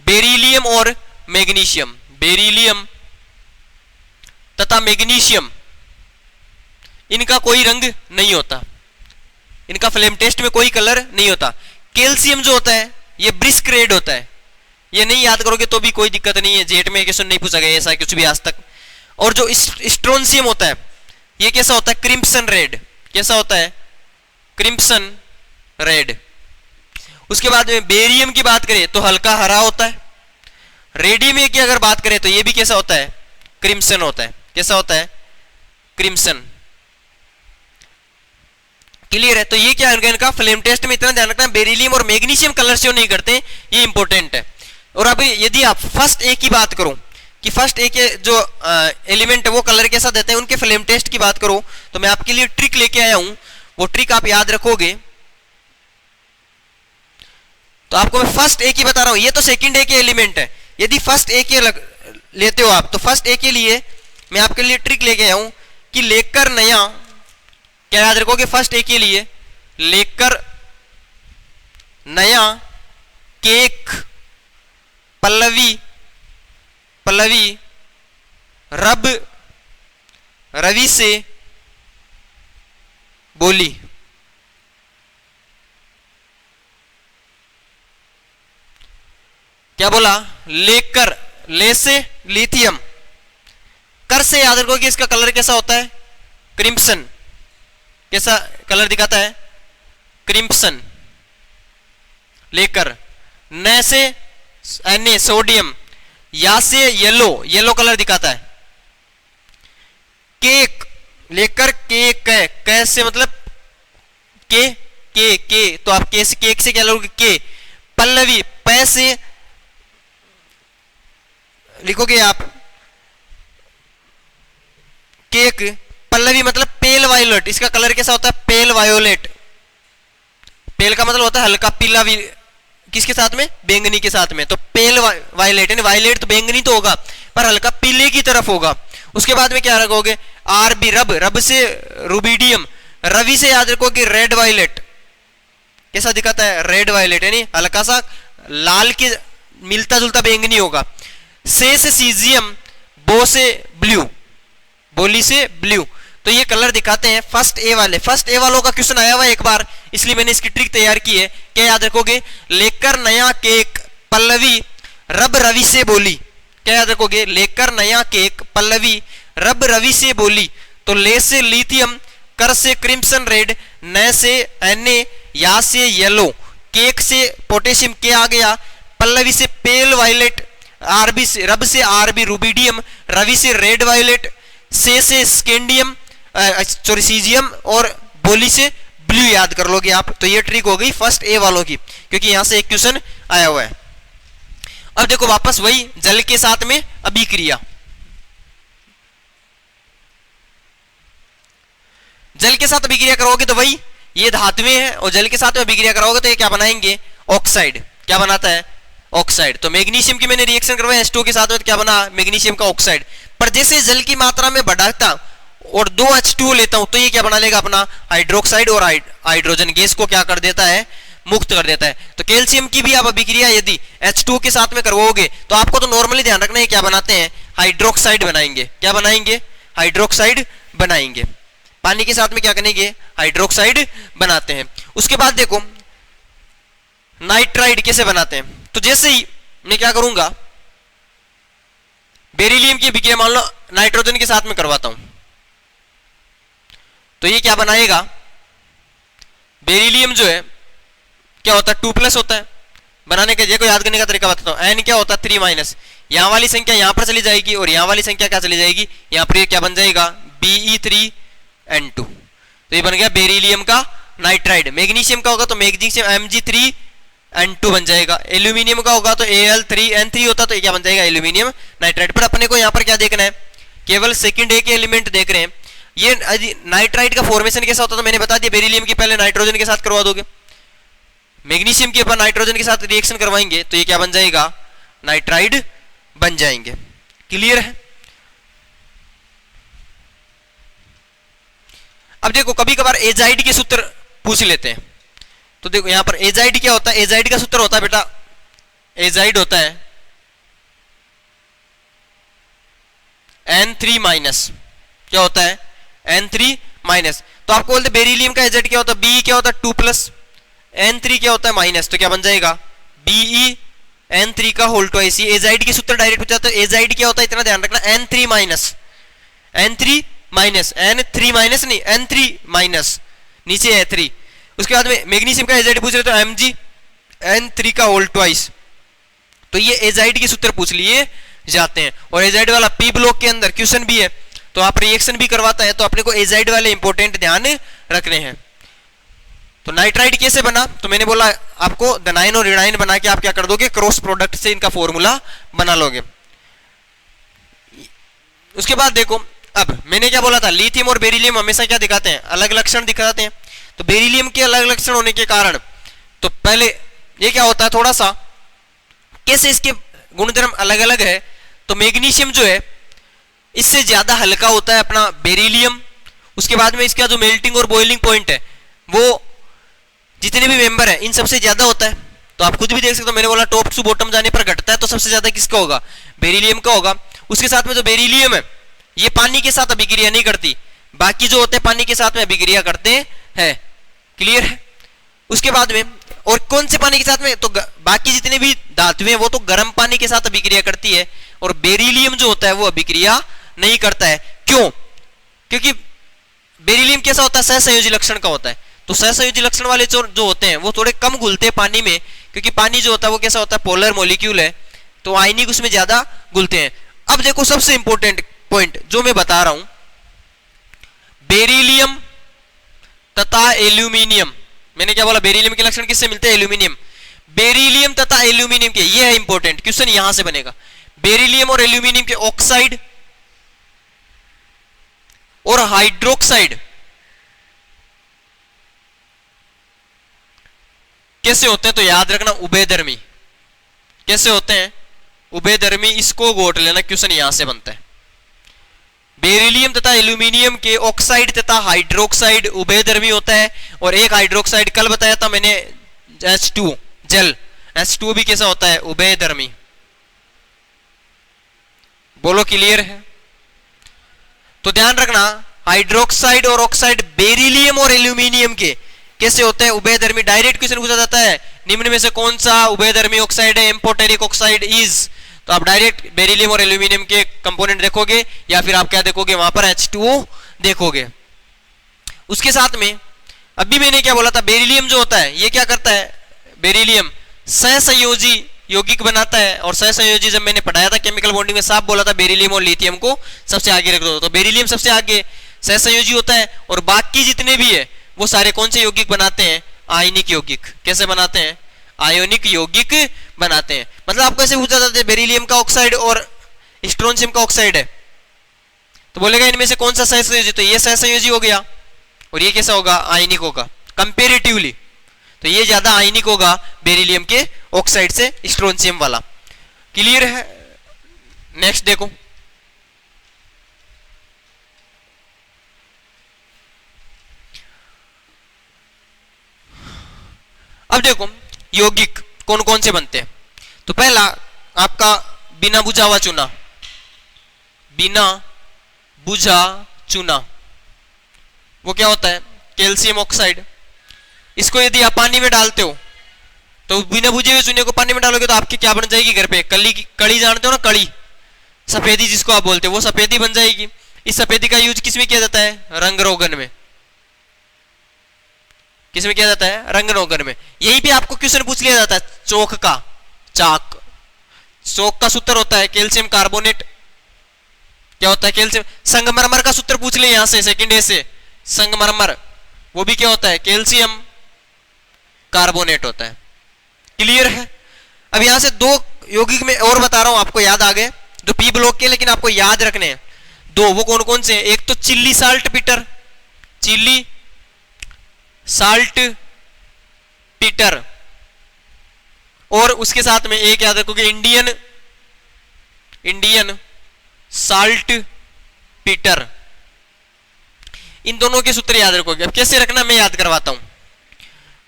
बेरिलियम और मैग्नीशियम, बेरिलियम तथा मैग्नीशियम, इनका कोई रंग नहीं होता, इनका फ्लेम टेस्ट में कोई कलर नहीं होता। कैल्शियम जो होता है ये ब्रिस्क रेड होता है, ये नहीं याद करोगे तो भी कोई दिक्कत नहीं है, जेट में क्वेश्चन नहीं पूछा गया ऐसा कुछ भी आज तक। और जो स्ट्रोंशियम होता है ये कैसा होता है, क्रिम्सन रेड। कैसा होता है, क्रिम्सन रेड। उसके बाद में बेरियम की बात करें तो हल्का हरा होता है। रेडियम की अगर बात करें तो ये भी कैसा होता है, क्रिम्सन होता है। कैसा होता है, क्रिम्सन। क्लियर है। तो ये क्या है इनका फ्लेम टेस्ट में इतना ध्यान रखना है, बेरिलियम और मैग्नीशियम कलर शो नहीं करते, ये इंपॉर्टेंट है। और अब यदि आप फर्स्ट ए की बात करो कि फर्स्ट ए के जो एलिमेंट है वो कलर कैसा देते हैं, उनके फ्लेम टेस्ट की बात करो, तो मैं आपके लिए ट्रिक लेके आया हूं, वो ट्रिक आप याद रखोगे। तो आपको मैं फर्स्ट ए की बता रहा हूं, ये तो सेकंड ए के एलिमेंट है। यदि फर्स्ट ए के लेते हो आप, तो फर्स्ट ए के लिए मैं आपके लिए ट्रिक लेके आया हूं कि लेकर नया, क्या याद रखोगे, फर्स्ट ए के लिए लेकर नया केक पल्लवी पल्लवी रब रवि से बोली। क्या बोला, लेकर, ले से लिथियम, कर से याद रखो कि इसका कलर कैसा होता है, क्रिम्सन। कैसा कलर दिखाता है, क्रिम्सन। लेकर, न से Na सोडियम, या से येलो, येलो कलर दिखाता है। केक, लेकर केक है, कैसे मतलब के, तो आप केक से क्या लोगे, के। पल्लवी, पै से लिखोगे आप केक, पल्लवी मतलब पेल वायोलेट, इसका कलर कैसा होता है, पेल वायोलेट। पेल का मतलब होता है हल्का पीला, किसके साथ में, बैंगनी के साथ में, तो पेल वायलेट, यानी वायलेट तो बैंगनी तो होगा पर हल्का पीले की तरफ होगा। उसके बाद में क्या रखोगे, आरबी रब, रब से रुबीडियम, रवि से याद रखोगे रेड वायलेट, कैसा दिखाता है, रेड वायलेट, यानी हल्का सा लाल के मिलता जुलता बैंगनी होगा। से सीजियम, बो से ब्लू, बोली से ब्लू। तो ये कलर दिखाते हैं फर्स्ट ए वाले। फर्स्ट ए वालों का क्वेश्चन आया हुआ है एक बार, इसलिए मैंने इसकी ट्रिक तैयार की है। क्या याद रखोगे, लेकर नया केक पल्लवी रब रवि से बोली। क्या याद रखोगे, लेकर नया केक पल्लवी रब रवि से बोली। तो ले से लिथियम, कर से क्रिम्सन रेड, न से Na, या से येलो, केक से पोटेशियम के आ गया, पल्लवी से पेल वायलेट, आरबी से रब से आरबी रुबीडियम, रवि से रेड वायलेट, से स्केंडियम सॉरी सीजियम, और बोली से ब्लू याद कर लोगे आप। तो ये ट्रिक हो गई फर्स्ट ए वालों की, क्योंकि यहां से एक क्वेश्चन आया हुआ है। अब देखो वापस वही जल के साथ में अभिक्रिया। जल के साथ अभिक्रिया करोगे तो वही ये धातुएं हैं, और जल के साथ में अभिक्रिया कराओगे तो ये क्या बनाएंगे, ऑक्साइड। क्या बनाता है, ऑक्साइड। तो मैग्नीशियम की मैंने रिएक्शन करवाया H2 के साथ में, तो क्या बना, मैग्नीशियम का ऑक्साइड। पर जैसे जल की मात्रा में बढ़ाता और 2 H2 लेता हूं, तो ये क्या बना लेगा अपना हाइड्रोक्साइड, और हाइड्रोजन गैस को क्या कर देता है, मुक्त कर देता है। तो कैल्शियम की भी आप अभिक्रिया यदि H2 के साथ में करवाओगे तो आपको तो नॉर्मली ध्यान रखना है क्या बनाते हैं, हाइड्रोक्साइड बनाएंगे। क्या बनाएंगे, हाइड्रोक्साइड बनाएंगे। पानी के साथ में क्या करेंगे, हाइड्रोक्साइड बनाते हैं। उसके बाद देखो नाइट्राइड कैसे बनाते हैं। तो जैसे ही मैं क्या करूंगा, बेरिलियम की अभिक्रिया मान लो नाइट्रोजन के साथ में करवाता हूं, तो ये क्या बनाएगा, बेरिलियम जो है क्या होता है 2+ होता है। बनाने के लिए को याद करने का तरीका बताता हूं। N क्या होता है 3-, यहां वाली संख्या यहां पर चली जाएगी और यहां वाली संख्या क्या चली जाएगी, यहां पर ये क्या बन जाएगा Be3N2। तो ये बन गया बेरिलियम का नाइट्राइड। मैग्नीशियम का होगा तो मैग्नीशियम Mg3N2 बन जाएगा। एल्यूमिनियम का होगा तो Al3N3 होता, तो ये क्या बन जाएगा, एल्यूमिनियम नाइट्राइड। पर अपने को यहां पर क्या देखना है, केवल सेकंड ए के एलिमेंट देख रहे हैं। ये नाइट्राइड का फॉर्मेशन कैसा होता है तो मैंने बता दिया, बेरिलियम की पहले नाइट्रोजन के साथ करवा दोगे, मैग्नीशियम के ऊपर नाइट्रोजन के साथ रिएक्शन करवाएंगे तो ये क्या बन जाएगा, नाइट्राइड बन जाएंगे। क्लियर है। अब देखो कभी कभार एजाइड के सूत्र पूछ लेते हैं, तो देखो यहां पर एजाइड क्या होता है, एजाइड का सूत्र होता है बेटा, एजाइड होता है N3-, क्या होता है N3-। तो आपको बोलते बेरिलियम का एजाइड क्या होता है, Be क्या होता है 2+, N3 क्या होता है माइनस, तो क्या बन जाएगा BeN3 का होल ट्वाइस। एजाइड के सूत्र डायरेक्ट पूछा तो एजाइड क्या होता है इतना ध्यान रखना, N3-, N3- नहीं, नीचे है 3। उसके बाद में मैग्नीशियम का एजाइड पूछ रहे तो MgN3 का होल ट्वाइस। तो ये एजाइड के सूत्र पूछ लिए जाते हैं। और एजाइड वाला पी ब्लॉक के अंदर क्वेश्चन भी है, तो आप रिएक्शन भी करवाता है, तो अपने को एजाइड वाले इंपॉर्टेंट ध्यान रखने हैं। तो नाइट्राइड कैसे बना, तो मैंने बोला आपको डनाइन और रिडाइन बना के आप क्या कर दोगे, क्रॉस प्रोडक्ट से इनका फॉर्मूला बना लोगे। उसके बाद देखो, अब मैंने क्या बोला था, लिथियम और बेरिलियम हमेशा क्या दिखाते हैं, अलग लक्षण दिखाते हैं। तो बेरिलियम के अलग लक्षण होने के कारण, तो पहले ये क्या होता है, थोड़ा सा कैसे इसके गुणधर्म अलग अलग है। तो मैग्नीशियम जो है इससे ज्यादा हल्का होता है अपना बेरिलियम। उसके बाद में इसका जो मेल्टिंग और बॉइलिंग पॉइंट है वो जितने भी मेंबर है इन सबसे ज्यादा होता है। तो आप खुद भी देख सकते हो, मैंने बोला टॉप टू बॉटम जाने पर घटता है, तो सबसे ज्यादा किसका होगा, बेरिलियम का होगा। उसके साथ में जो बेरिलियम है ये पानी के साथ अभिक्रिया नहीं करती, बाकी जो होते हैं पानी के साथ में अभिक्रिया करते हैं। क्लियर है। उसके बाद में और कौन से पानी के साथ में, तो बाकी जितने भी धातुएं हैं वो तो गर्म पानी के साथ अभिक्रिया करती है, और बेरिलियम जो होता है वो अभिक्रिया नहीं करता है। क्यों, क्योंकि बेरिलियम कैसा होता है, सहसंयोजी लक्षण का होता है। तो सहसंयोजी लक्षण वाले जो होते हैं वो थोड़े कम घुलते हैं पानी में, क्योंकि पानी जो होता है वो कैसा होता है, पोलर मॉलिक्यूल है, तो आयनिक उसमें ज्यादा घुलते हैं। अब देखो सबसे इंपॉर्टेंट पॉइंट जो मैं बता रहा हूं, बेरिलियम तथा एल्यूमिनियम, मैंने क्या बोला, बेरिलियम के लक्षण किससे मिलते हैं, एल्यूमिनियम। बेरिलियम तथा एल्यूमिनियम के, ये है इंपॉर्टेंट क्वेश्चन, यहां से बनेगा। बेरिलियम और एल्यूमिनियम के ऑक्साइड और हाइड्रोक्साइड कैसे होते हैं, तो याद रखना उभयधर्मी। कैसे होते हैं, उभयधर्मी, इसको गोट लेना, क्वेश्चन यहां से बनता है। बेरिलियम तथा एल्यूमिनियम के ऑक्साइड तथा हाइड्रोक्साइड उभयधर्मी होता है, और एक हाइड्रोक्साइड कल बताया था मैंने H2 जल, H2 भी कैसा होता है, उभयधर्मी। बोलो क्लियर है। तो ध्यान रखना हाइड्रोक्साइड और ऑक्साइड बेरिलियम और एल्यूमिनियम के कैसे होते हैं, उभयधर्मी। डायरेक्ट क्वेश्चन पूछा जाता है, निम्न में से कौन सा उभयधर्मी ऑक्साइड है, एम्फोटेरिक ऑक्साइड इज, तो आप डायरेक्ट बेरिलियम और एल्यूमिनियम के कंपोनेंट देखोगे, या फिर आप क्या देखोगे, वहां पर H2O देखोगे। उसके साथ में अभी मैंने क्या बोला था, बेरिलियम जो होता है ये क्या करता है, बेरिलियम सहसंयोजी यौगिक बनाता है, और सहसंयोजी जब मैंने पढ़ाया था केमिकल बॉन्डिंग में, साफ बोला था बेरिलियम और लिथियम को सबसे आगे रख दो। तो बेरिलियम सबसे आगे सहसंयोजी होता है, और बाकी जितने भी है वो सारे कौन से यौगिक बनाते हैं, आयनिक यौगिक। कैसे बनाते हैं, आयोनिक यौगिक बनाते हैं। मतलब आपको ऐसे पूछा जाता है बेरिलियम का ऑक्साइड और स्ट्रोंशियम का ऑक्साइड है, तो बोलेगा इनमें से कौन सा सहसंयोजी, तो ये सहसंयोजी हो गया, और ये कैसा होगा, आयनिक होगा कंपेरेटिवली। तो ये ज्यादा आयनिक होगा बेरिलियम के ऑक्साइड से स्ट्रोंशियम वाला। क्लियर है। नेक्स्ट देखो, अब देखो यौगिक कौन कौन से बनते हैं। तो पहला आपका बिना बुझा हुआ चूना, बिना बुझा चूना वो क्या होता है, कैल्शियम ऑक्साइड। इसको यदि आप पानी में डालते हो, तो बिना बुझे हुए चूने को पानी में डालोगे तो आपकी क्या बन जाएगी, घर पे कड़ी जानते हो ना, कड़ी सफेदी जिसको आप बोलते हो, वो सफेदी बन जाएगी। इस सफेदी का यूज किस में किया जाता है, रंग रोगन में। किसमें किया जाता है, रंग रोगन में। यहीं पे आपको क्वेश्चन पूछ लिया जाता है चौक का, चाक, चौक का सूत्र होता है कैल्शियम कार्बोनेट। क्या होता है, कैल्शियम। संगमरमर का सूत्र पूछ ले यहां से, सेकंड ए से, संगमरमर वो भी क्या होता है, कैल्शियम कार्बोनेट होता है। क्लियर है। अब यहां से दो यौगिक में और बता रहा हूं आपको, याद आ गए, जो पी ब्लॉक के, लेकिन आपको याद रखने हैं दो। वो कौन कौन से, एक तो chilli salt Peter, chilli salt Peter, और उसके साथ में एक याद रखोगे इंडियन साल्ट पीटर। इन दोनों के सूत्र याद रखोगे। अब कैसे रखना मैं याद करवाता हूं।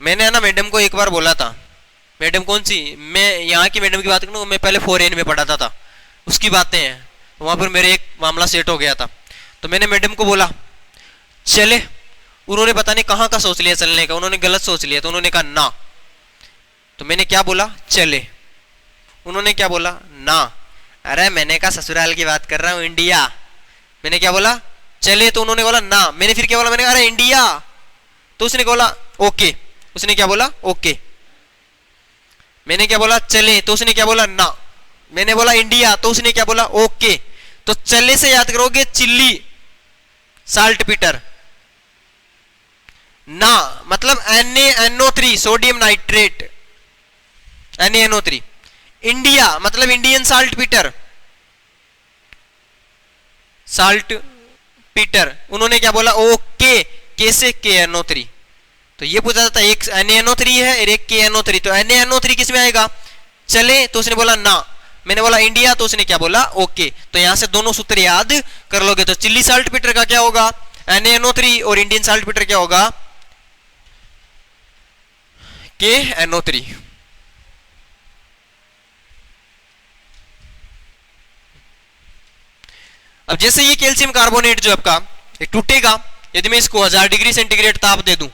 मैंने है ना मैडम को एक बार बोला था, मैडम कौन सी, मैं यहाँ की मैडम की बात करूँ, मैं पहले फॉरेन में पढ़ाता था, उसकी बातें हैं, वहां पर मेरे एक मामला सेट हो गया था। तो मैंने मैडम को बोला चले, उन्होंने पता नहीं कहाँ का सोच लिया चलने का, उन्होंने गलत सोच लिया, तो उन्होंने कहा ना। तो मैंने क्या बोला, चले। उन्होंने क्या बोला, ना। अरे मैंने कहा ससुराल की बात कर रहा हूँ, इंडिया। मैंने क्या बोला, चले, तो उन्होंने बोला ना। मैंने फिर क्या बोला, मैंने कहा अरे इंडिया, तो उसने बोला ओके। उसने क्या बोला, ओके। मैंने क्या बोला, चले, तो उसने क्या बोला, ना। मैंने बोला इंडिया, तो उसने क्या बोला, ओके। तो चले से याद करोगे चिल्ली साल्ट पीटर। ना मतलब NaNO3 sodium nitrate, NaNO3। India मतलब Indian saltpetre, saltpetre. उन्होंने क्या बोला, ओके, के से KNO3। तो ये पूछा जाता है, एक NaNO3 है और एक KNO3, तो NaNO3 किस में आएगा, चले, तो उसने बोला ना, मैंने बोला इंडिया, तो उसने क्या बोला, ओके। तो यहां से दोनों सूत्र याद कर लोगे। तो चिल्ली साल्ट पीटर का क्या होगा, NaNO3, और इंडियन साल्ट पीटर क्या होगा, KNO3। अब जैसे ये कैल्शियम कार्बोनेट जो आपका ये टूटेगा, यदि मैं इसको 1000 डिग्री सेंटीग्रेड ताप दे दूं,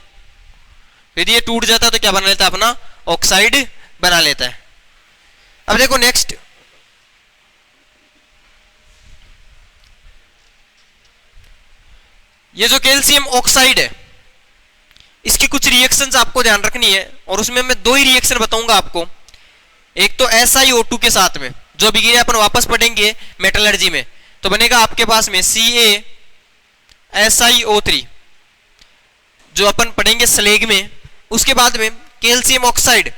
यदि ये टूट जाता है तो क्या बना लेता है, अपना ऑक्साइड बना लेता है। अब देखो नेक्स्ट, ये जो कैल्शियम ऑक्साइड है, इसकी कुछ रिएक्शंस आपको ध्यान रखनी है, और उसमें मैं दो ही रिएक्शन बताऊंगा आपको। एक तो SiO2 के साथ में, जो अभी अपन वापस पढ़ेंगे मेटलर्जी में, तो बनेगा आपके पास में CaSiO3, जो अपन पढ़ेंगे स्लेग में। उसके बाद में कैल्शियम ऑक्साइड,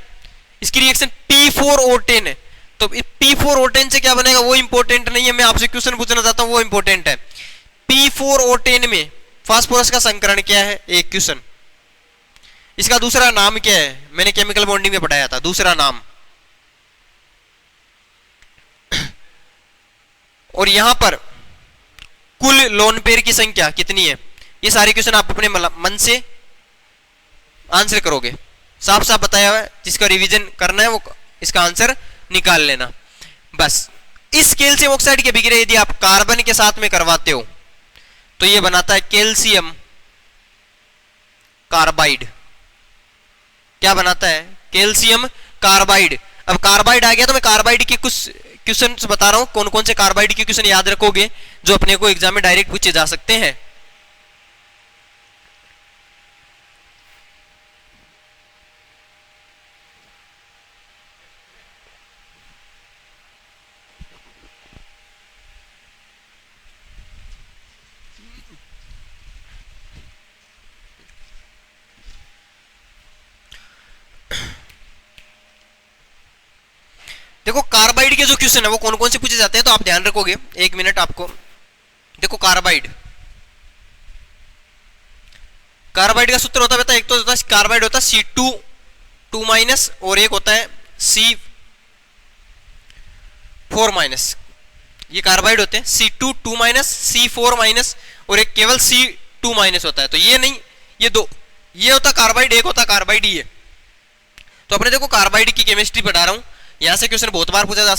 इसकी रिएक्शन P4O10 है। तो P4O10 से क्या बनेगा वो इंपॉर्टेंट नहीं है, मैं आपसे क्वेश्चन पूछना चाहता हूं, वो इंपॉर्टेंट है। P4O10 में फास्फोरस का संकरण क्या है, एक क्वेश्चन। इसका दूसरा नाम क्या है, मैंने केमिकल बॉन्डिंग में पढ़ाया था, दूसरा नाम। और यहां पर कुल लोन पेयर की संख्या कितनी है, ये सारे क्वेश्चन आप अपने मन से आंसर करोगे। साफ साफ बताया हुआ है, जिसका रिवीजन करना है वो इसका आंसर निकाल लेना बस। इस कैल्शियम ऑक्साइड के बिगड़े यदि आप कार्बन के साथ में करवाते हो तो ये बनाता है कैल्शियम कार्बाइड। क्या बनाता है, कैल्शियम कार्बाइड। अब कार्बाइड आ गया तो मैं कार्बाइड के कुछ क्वेश्चन बता रहा हूं, कौन कौन से कार्बाइड के क्वेश्चन याद रखोगे जो अपने को एग्जाम में डायरेक्ट पूछे जा सकते हैं। देखो कार्बाइड के जो क्वेश्चन है वो कौन कौन से पूछे जाते हैं, तो आप ध्यान रखोगे, एक मिनट आपको। देखो कार्बाइड, कार्बाइड का सूत्र होता है, एक तो होता है कार्बाइड होता है C2 और एक होता है C4-। ये कार्बाइड होते हैं C2 C4- और एक केवल C2- होता है। तो ये नहीं, ये दो, ये होता कार्बाइड, एक होता कार्बाइड ही है। तो अपने देखो कार्बाइड की केमिस्ट्री पढ़ा रहा हूं, यहां से क्वेश्चन बहुत बार पूछा जा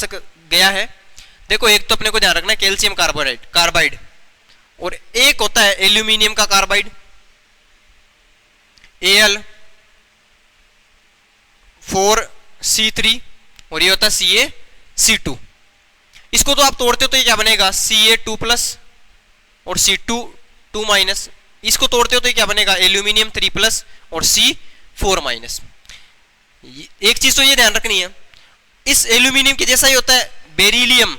गया है। देखो एक तो अपने को ध्यान रखना है कैल्शियम कार्बाइड, और एक होता है एल्यूमिनियम का कार्बाइड Al4C3, और ये होता है CaC2। इसको तो आप तोड़ते हो तो ये क्या बनेगा, Ca2+ और C2-2-। इसको तोड़ते हो तो ये क्या बनेगा, एल्यूमिनियम 3+ और C4-। एक चीज तो ये ध्यान रखनी है, इस एल्यूमिनियम के जैसा ही होता है बेरिलियम।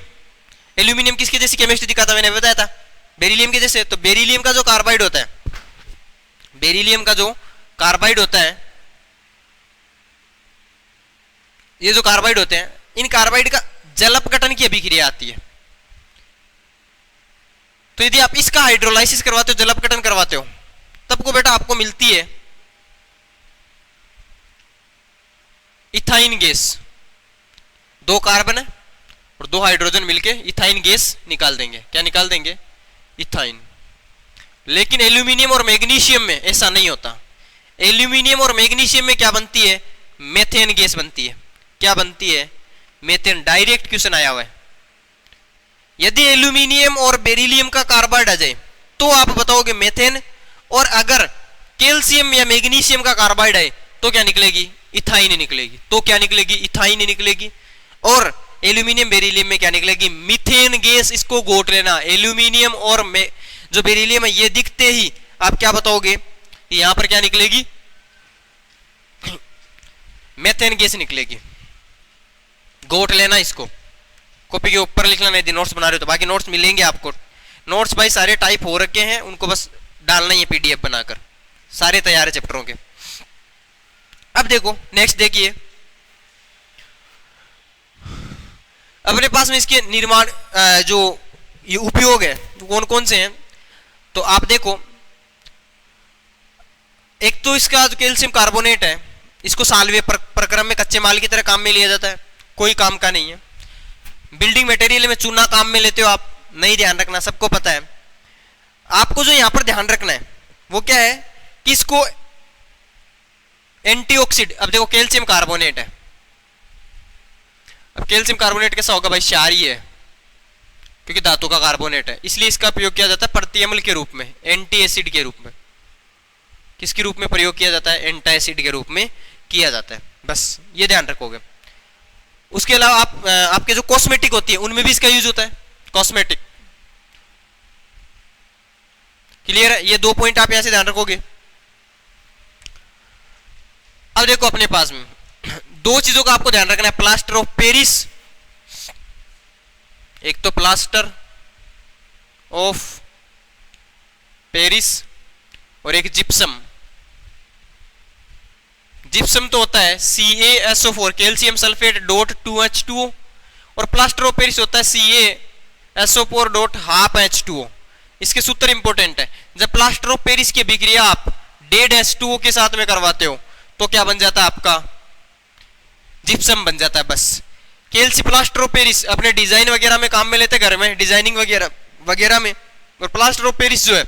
एल्यूमिनियम किसके जैसी केमिस्ट्री दिखाता मैंने बताया था, बेरिलियम के जैसे। तो बेरिलियम का जो कार्बाइड होता है, बेरिलियम का जो कार्बाइड होता है, ये जो कार्बाइड होते हैं, इन कार्बाइड का जलपघटन की अभिक्रिया आती है। तो यदि आप इसका हाइड्रोलाइसिस करवाते हो, जलपघटन करवाते हो, तब को बेटा आपको मिलती है इथाइन गैस। दो कार्बन है और दो हाइड्रोजन मिलके इथाइन गैस निकाल देंगे। क्या निकाल देंगे, इथाइन। लेकिन एल्यूमिनियम और मैग्नीशियम में ऐसा नहीं होता। एल्यूमिनियम और मैग्नीशियम में क्या बनती है, मेथेन गैस बनती है। क्या बनती है, मेथेन। डायरेक्ट क्वेश्चन आया हुआ है। यदि एल्यूमिनियम और बेरिलियम का कार्बाइड आ जाए तो आप बताओगे मेथेन, और अगर कैल्शियम या मैग्नीशियम का कार्बाइड आए तो क्या निकलेगी, इथाइन निकलेगी। तो क्या निकलेगी, इथाइन निकलेगी। और एल्यूमिनियम बेरिलियम में क्या निकलेगी, मीथेन गैस। इसको गोट लेना, एल्यूमिनियम और जो बेरिलियम है ये दिखते ही आप क्या बताओगे, यहां पर क्या निकलेगी, मेथेन गैस निकलेगी। गोट लेना इसको, कॉपी के ऊपर लिख लेना यदि नोट्स बना रहे हो तो। बाकी नोट्स मिलेंगे आपको, नोट्स भाई सारे टाइप हो रखे हैं, उनको बस डालना ही है पीडीएफ बनाकर, सारे तैयार है चैप्टरों के। अब देखो नेक्स्ट देखिए, अपने पास में इसके निर्माण जो ये उपयोग है कौन कौन से हैं, तो आप देखो एक तो इसका जो कैल्शियम कार्बोनेट है, इसको सालवे प्रक्रम में कच्चे माल की तरह काम में लिया जाता है, कोई काम का नहीं है। बिल्डिंग मटेरियल में चूना काम में लेते हो आप, नहीं ध्यान रखना, सबको पता है। आपको जो यहां पर ध्यान रखना है वो क्या है कि इसको एंटीऑक्सीडेंट, अब देखो कैल्शियम कार्बोनेट है, अब कैल्शियम कार्बोनेट कैसा होगा भाई, क्षारीय है क्योंकि धातु का कार्बोनेट है, इसलिए इसका प्रयोग किया जाता है प्रतिअम्ल के रूप में, एंटी एसिड के रूप में। किसके रूप में प्रयोग किया जाता है, एंटी एसिड के रूप में किया जाता है, बस ये ध्यान रखोगे। उसके अलावा आप आपके जो कॉस्मेटिक होती है उनमें भी इसका यूज होता है, कॉस्मेटिक। क्लियर है, ये 2 पॉइंट आप यहां से ध्यान रखोगे। अब देखो अपने पास में 2 चीजों का आपको ध्यान रखना है, प्लास्टर ऑफ पेरिस, एक तो प्लास्टर ऑफ पेरिस और एक जिप्सम। जिप्सम तो होता है CaSO4 calcium sulphate dot 2H2O, और प्लास्टर ऑफ पेरिस होता है CaSO4 डॉट हाफ H2O। इसके सूत्र इंपॉर्टेंट है, जब प्लास्टर ऑफ पेरिस की अभिक्रिया आप डेड H2O के साथ में करवाते हो तो क्या बन जाता है आपका, जिप्सम बन जाता है। बस कैल्शियम प्लास्टर ऑफ पेरिस अपने डिजाइन वगैरह में काम में लेते हैं, घर में डिजाइनिंग वगैरह वगैरह में, और प्लास्टर ऑफ पेरिस जो है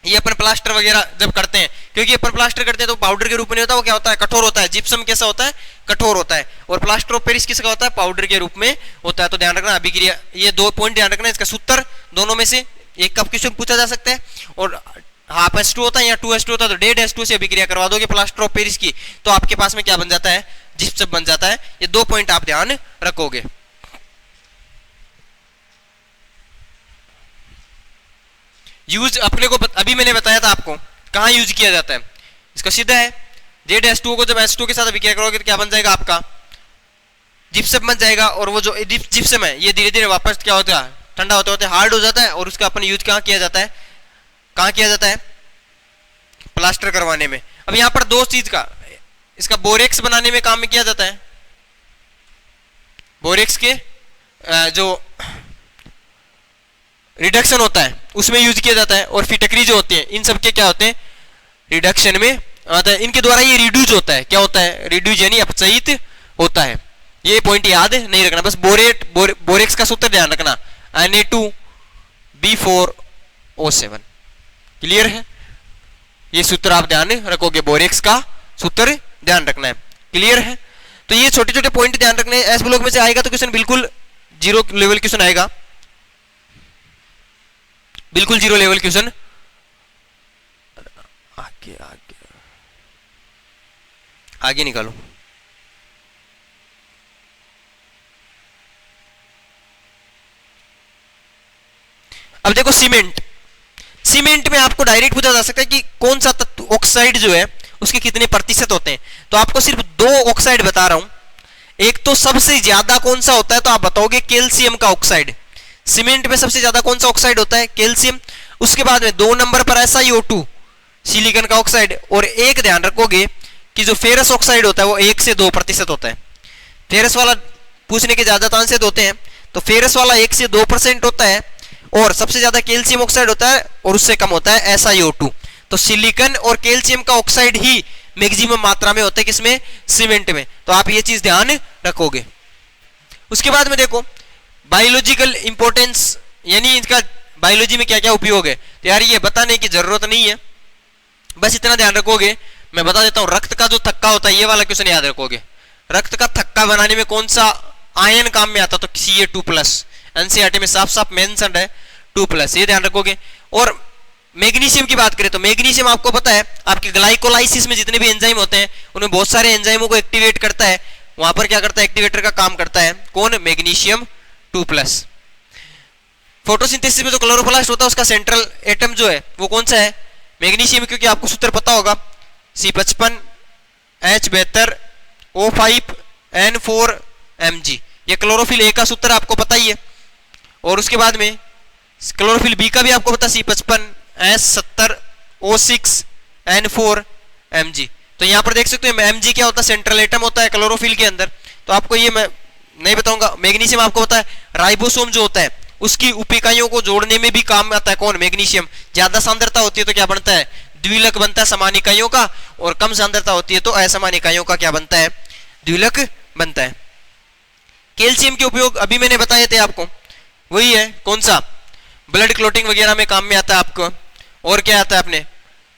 ये अपन प्लास्टर वगैरह जब करते हैं, क्योंकि अपन प्लास्टर करते हैं तो पाउडर के रूप में नहीं होता, वो क्या होता है, कठोर होता है। जिप्सम कैसा होता है, कठोर होता है, और प्लास्टर ऑफ पेरिस किसका होता है, पाउडर के रूप में होता है। तो ध्यान रखना अभिक्रिया, ये 2 पॉइंट ध्यान रखना, इसका सूत्र दोनों में से एक का क्वेश्चन पूछा जा सकता है, और हाफ H2 होता है या 2H2 होता है, तो डेड H2 से अभिक्रिया करवा दोगे प्लास्टर ऑफ पेरिस की, तो आपके पास में क्या बन जाता है, जिप्सम बन जाता है। ये 2 पॉइंट आप ध्यान रखोगे। यूज अपने को अभी मैंने बताया था आपको कहां यूज किया जाता है, इसका सीधा है, जेड H2O को जब H2 के साथ अभिक्रिया करोगे तो क्या बन जाएगा आपका, जिप्सम बन जाएगा। और वो जो जिप्सम है ये धीरे धीरे वापस क्या होता है, ठंडा होते होते हार्ड हो जाता है, और उसका अपन यूज कहां किया जाता है, कहां किया जाता है, प्लास्टर करवाने में। अब यहां पर 2 चीज का, इसका बोरेक्स बनाने में काम में किया जाता है, बोरेक्स के जो रिडक्शन होता है उसमें यूज किया जाता है, और फिटकरी जो होते हैं इन सब के क्या होते हैं, रिडक्शन में आता है, इनके द्वारा ये रिड्यूस होता है, क्या होता है, रिड्यूस यानी अपचयित होता है। ये पॉइंट याद नहीं रखना, बस बोरेक्स का सूत्र ध्यान रखना, Na2B4O7। क्लियर है, ये सूत्र आप ध्यान रखोगे, बोरेक्स का सूत्र ध्यान रखना है। क्लियर है, तो ये छोटे छोटे पॉइंट ध्यान रखने। एस ब्लॉक में से आएगा तो क्वेश्चन बिल्कुल 0 लेवल क्वेश्चन आएगा, बिल्कुल 0 लेवल क्वेश्चन। आगे आगे आगे निकालो। अब देखो सीमेंट, सीमेंट में आपको डायरेक्ट पूछा जा सकता है कि कौन सा तत्व ऑक्साइड जो है उसके कितने प्रतिशत होते हैं, तो आपको सिर्फ 2 ऑक्साइड बता रहा हूं। एक तो सबसे ज्यादा कौन सा होता है, तो आप बताओगे कैल्शियम का ऑक्साइड। सीमेंट में सबसे ज्यादा कौन सा ऑक्साइड होता है, कैल्शियम। उसके बाद में 2 नंबर पर SiO2 सिलिकॉन का ऑक्साइड, और एक ध्यान रखोगे कि जो फेरस ऑक्साइड होता है वो 1 से 2% होता है। फेरस वाला पूछने के ज्यादा चांसेस होते हैं, तो फेरस वाला 1 से 2% होता है, और सबसे ज्यादा कैल्शियम ऑक्साइड होता है, और उससे कम होता है SiO2। तो सिलिकॉन और कैल्शियम का ऑक्साइड ही मैक्सिमम मात्रा में होता है किसमें, सीमेंट में। तो आप ये चीज ध्यान रखोगे। उसके बाद में देखो बायोलॉजिकल इंपॉर्टेंस, यानी इसका बायोलॉजी में क्या क्या उपयोग है, तो यार ये बताने की जरूरत नहीं है, बस इतना ध्यान रखोगे। मैं बता देता हूं, रक्त का जो थक्का होता है, ये वाला क्वेश्चन याद रखोगे। रक्त का थक्का बनाने में कौन सा आयन काम में आता, तो Ca2+, एनसीईआरटी में साफ साफ मेंशन्ड है 2+, ये ध्यान रखोगे। और मैग्नीशियम की बात करें तो मैग्नीशियम आपको पता है आपके ग्लाइकोलाइसिस में जितने भी एंजाइम होते हैं उनमें बहुत सारे एंजाइमों को एक्टिवेट करता है, वहां पर क्या करता है, एक्टिवेटर का काम करता है कौन, मैग्नीशियम 2+। फोटोसिंथेसिस में जो क्लोरोप्लास्ट होता है उसका सेंट्रल एटम जो है वो कौन सा है, मैग्नीशियम, क्योंकि आपको सूत्र पता होगा C55 H72 O5 N4 Mg, ये क्लोरोफिल ए का सूत्र आपको पता ही है। और उसके बाद में क्लोरोफिल बी का भी आपको पता C55S70O6N4Mg। तो यहां पर देख सकते हो Mg क्या होता है, सेंट्रल एटम होता है क्लोरोफिल के अंदर। तो आपको ये मैं नहीं बताऊंगा। मैग्नीशियम आपको पता है राइबोसोम जो होता है उसकी उप इकाइयों को जोड़ने में भी काम आता है कौन, मैग्नीशियम। ज्यादा सांद्रता होती है तो क्या बनता है, द्विलक बनता है समान इकाइयों का, और कम सांद्रता होती है तो असमान इकाइयों का क्या बनता है, द्विलक बनता है। कैल्शियम के उपयोग अभी मैंने बताए थे आपको, वही है कौन सा, ब्लड क्लोटिंग वगैरह में काम में आता है आपको। और क्या आता है अपने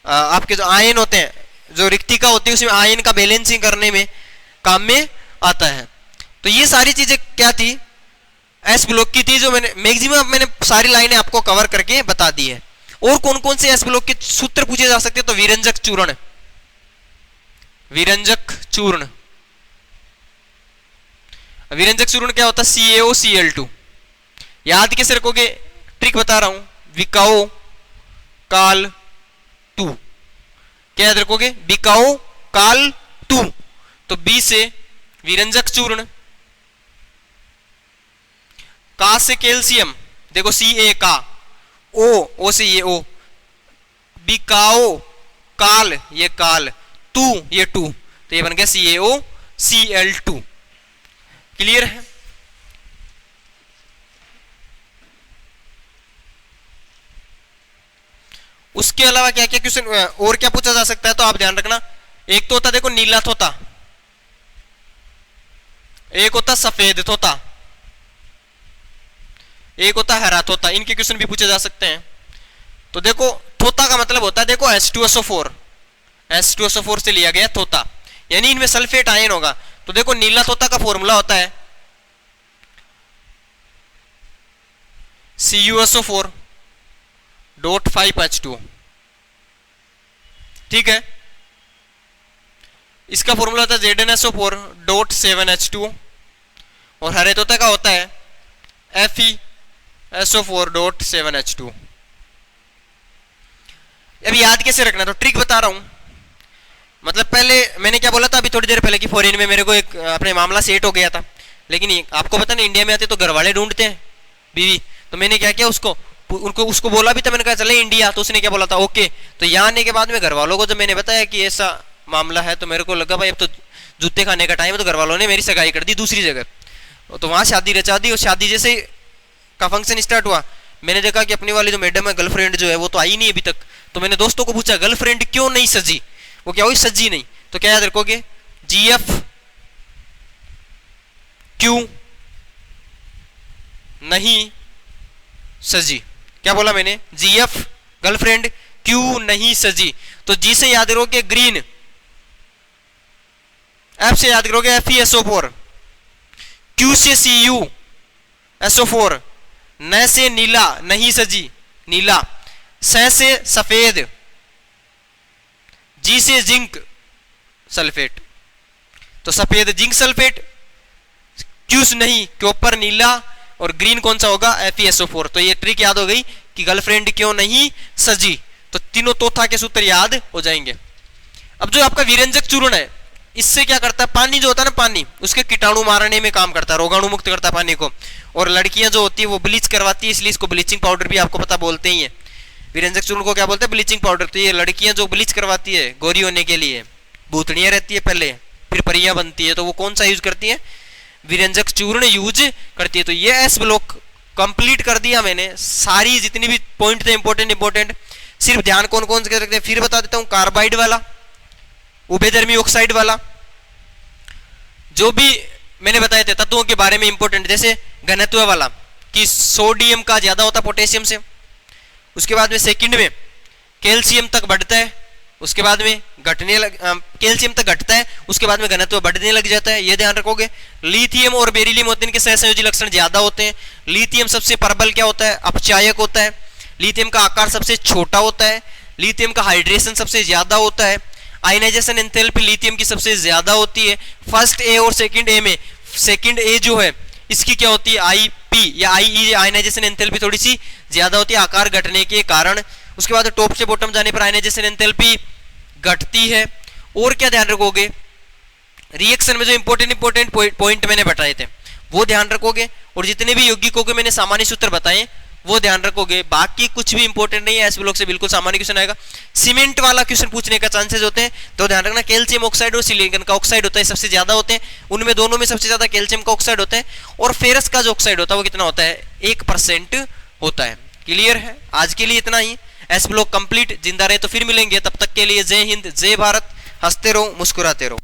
आपके जो आयन होते हैं, जो रिक्तिका होती है उसमें आयन का बैलेंसिंग करने में काम में आता है। तो ये सारी चीजें क्या थी, एस ब्लॉक की थी, जो मैंने सारी लाइनें आपको कवर करके बता दी है। और कौन कौन से एस ब्लॉक के सूत्र पूछे जा सकते हैं, तो विरंजक चूर्ण, विरंजक चूर्ण, विरंजक चूर्ण क्या होता है, CaOCl2। याद कैसे रखोगे, ट्रिक बता रहा हूं, विकाओ काल 2, क्या याद रखोगे, विकाओ काल 2। तो बी से विरंजक चूर्ण, का से कैल्शियम, देखो Ca का, ओ से ये ओ, बिकाओ काल ये काल, टू ये टू, तो ये बन गया CaOCl2। क्लियर है। उसके अलावा क्या क्या क्वेश्चन और क्या पूछा जा सकता है, तो आप ध्यान रखना। एक तो होता देखो नीला तोता, एक होता सफेद तोता, एक होता हरा तोता। इनके क्वेश्चन भी पूछे जा सकते हैं। तो देखो तोता का मतलब होता है देखो H2SO4, H2SO4 से लिया गया तोता, यानी इनमें सल्फेट आयन होगा। तो देखो नीला तोता का फॉर्मूला होता है CuSO4.5H2, ठीक है। इसका फॉर्मूला होता है ZnSO4.7H2, और हरे तोता का होता है FeSO4.7H2। अब याद कैसे रखना, तो ट्रिक बता रहा हूं। मतलब पहले मैंने क्या बोला था अभी थोड़ी देर पहले कि फॉरेन में मेरे को एक अपने मामला सेट हो गया था, लेकिन आपको पता नहीं इंडिया में आते तो घर वाले ढूंढते हैं बीवी। तो मैंने क्या किया, उसको बोला भी था, मैंने कहा चले इंडिया, तो उसने क्या बोला था, ओके। तो यहाँ आने के बाद में घर वालों को जब मैंने बताया कि ऐसा मामला है, तो मेरे को लगा भाई अब तो जूते खाने का टाइम है। तो घर वालों ने मेरी सगाई कर दी दूसरी जगह, तो वहां शादी रचा दी। और शादी जैसे का फंक्शन स्टार्ट हुआ, मैंने देखा कि अपनी वाली जो मैडम है, गर्लफ्रेंड जो है, वो तो आई नहीं अभी तक। तो मैंने दोस्तों को पूछा गर्लफ्रेंड क्यों नहीं सजी, वो क्या हुई, सजी नहीं। तो क्या याद रखोगे, GF क्यों नहीं सजी। क्या बोला मैंने, GF गर्लफ्रेंड क्यों नहीं सजी। तो G से याद करोगे ग्रीन, F से याद करोगे FeSO4, Q से CuSO4, न से नीला नहीं सजी नीला, स से सफेद, G से जिंक सल्फेट, तो सफेद जिंक सल्फेट, क्यूस नहीं कॉपर नीला, और ग्रीन कौन सा होगा, FeSO4। तो ये ट्रिक याद हो गई कि गर्लफ्रेंड क्यों नहीं सजी। तो तीनों तोथा के सूत्र याद हो जाएंगे। अब जो आपका विरंजक चूर्ण है, इससे क्या करता है, पानी जो होता है ना, पानी उसके कीटाणु मारने में काम करता है, रोगाणु मुक्त करता है पानी को। और लड़कियां जो होती है वो ब्लीच करवाती है, इसलिए इसको ब्लीचिंग पाउडर भी आपको पता बोलते ही है। विरंजक चूर्ण को क्या बोलते हैं, ब्लीचिंग पाउडर। तो ये लड़कियां जो ब्लीच करवाती है गोरी होने के लिए, भूतड़ियां रहती है पहले, फिर परियां बनती है, तो वो कौन सा यूज करती है, विरंजक चूर्ण यूज करती है। तो ये एस ब्लॉक कंप्लीट कर दिया मैंने, सारी जितनी भी पॉइंट थे इंपॉर्टेंट। सिर्फ ध्यान कौन कौन से कर सकते हैं फिर बता देता हूं, कार्बाइड वाला, उभयधर्मी ऑक्साइड वाला, जो भी मैंने बताए थे तत्वों के बारे में इंपॉर्टेंट, जैसे घनत्व वाला कि सोडियम का ज्यादा होता पोटेशियम से, उसके बाद में सेकंड में कैल्शियम तक बढ़ता है, उसके बाद में कैल्शियम तक घटता है, उसके बाद में घनत्व बढ़ने लग जाता है, ये ध्यान रखोगे। लिथियम और बेरिलियम होते हैं, इनके सहसंयोजी लक्षण ज्यादा होते हैं। लिथियम सबसे प्रबल क्या होता है, अपचायक होता है। लिथियम का आकार सबसे छोटा होता है। लिथियम का हाइड्रेशन सबसे ज्यादा होता है। आयनाइजेशन एंथैल्पी लिथियम की सबसे ज्यादा होती है। फर्स्ट ए और सेकंड ए में, सेकंड ए जो है इसकी क्या होती है, IP या IE, आयनाइजेशन एंथैल्पी थोड़ी सी ज्यादा होती है आकार घटने के कारण। उसके बाद टॉप से बॉटम जाने पर आयनाइजेशन एंथैल्पी घटती है। और क्या ध्यान रखोगे, रिएक्शन में जो इंपॉर्टेंट पॉइंट मैंने बताए थे वो ध्यान रखोगे। और जितने भी यौगिकों के मैंने सामान्य सूत्र बताए वो ध्यान रखोगे, बाकी कुछ भी इंपॉर्टेंट नहीं है। एस ब्लॉक से बिल्कुल सामान्य क्वेश्चन आएगा। सीमेंट वाला क्वेश्चन पूछने का चांसेस होते हैं, तो ध्यान रखना कैल्शियम ऑक्साइड और सिलिकॉन का ऑक्साइड होता है, सबसे ज्यादा होते हैं उनमें, दोनों में सबसे ज्यादा कैल्शियम का ऑक्साइड होता है। और फेरस का जो ऑक्साइड होता है वो कितना होता है, 1% होता है। क्लियर है? आज के लिए इतना ही। S block complete. जिंदा रहे तो फिर मिलेंगे, तब तक के लिए जय हिंद, जय भारत। हंसते रहो, मुस्कुराते रहो।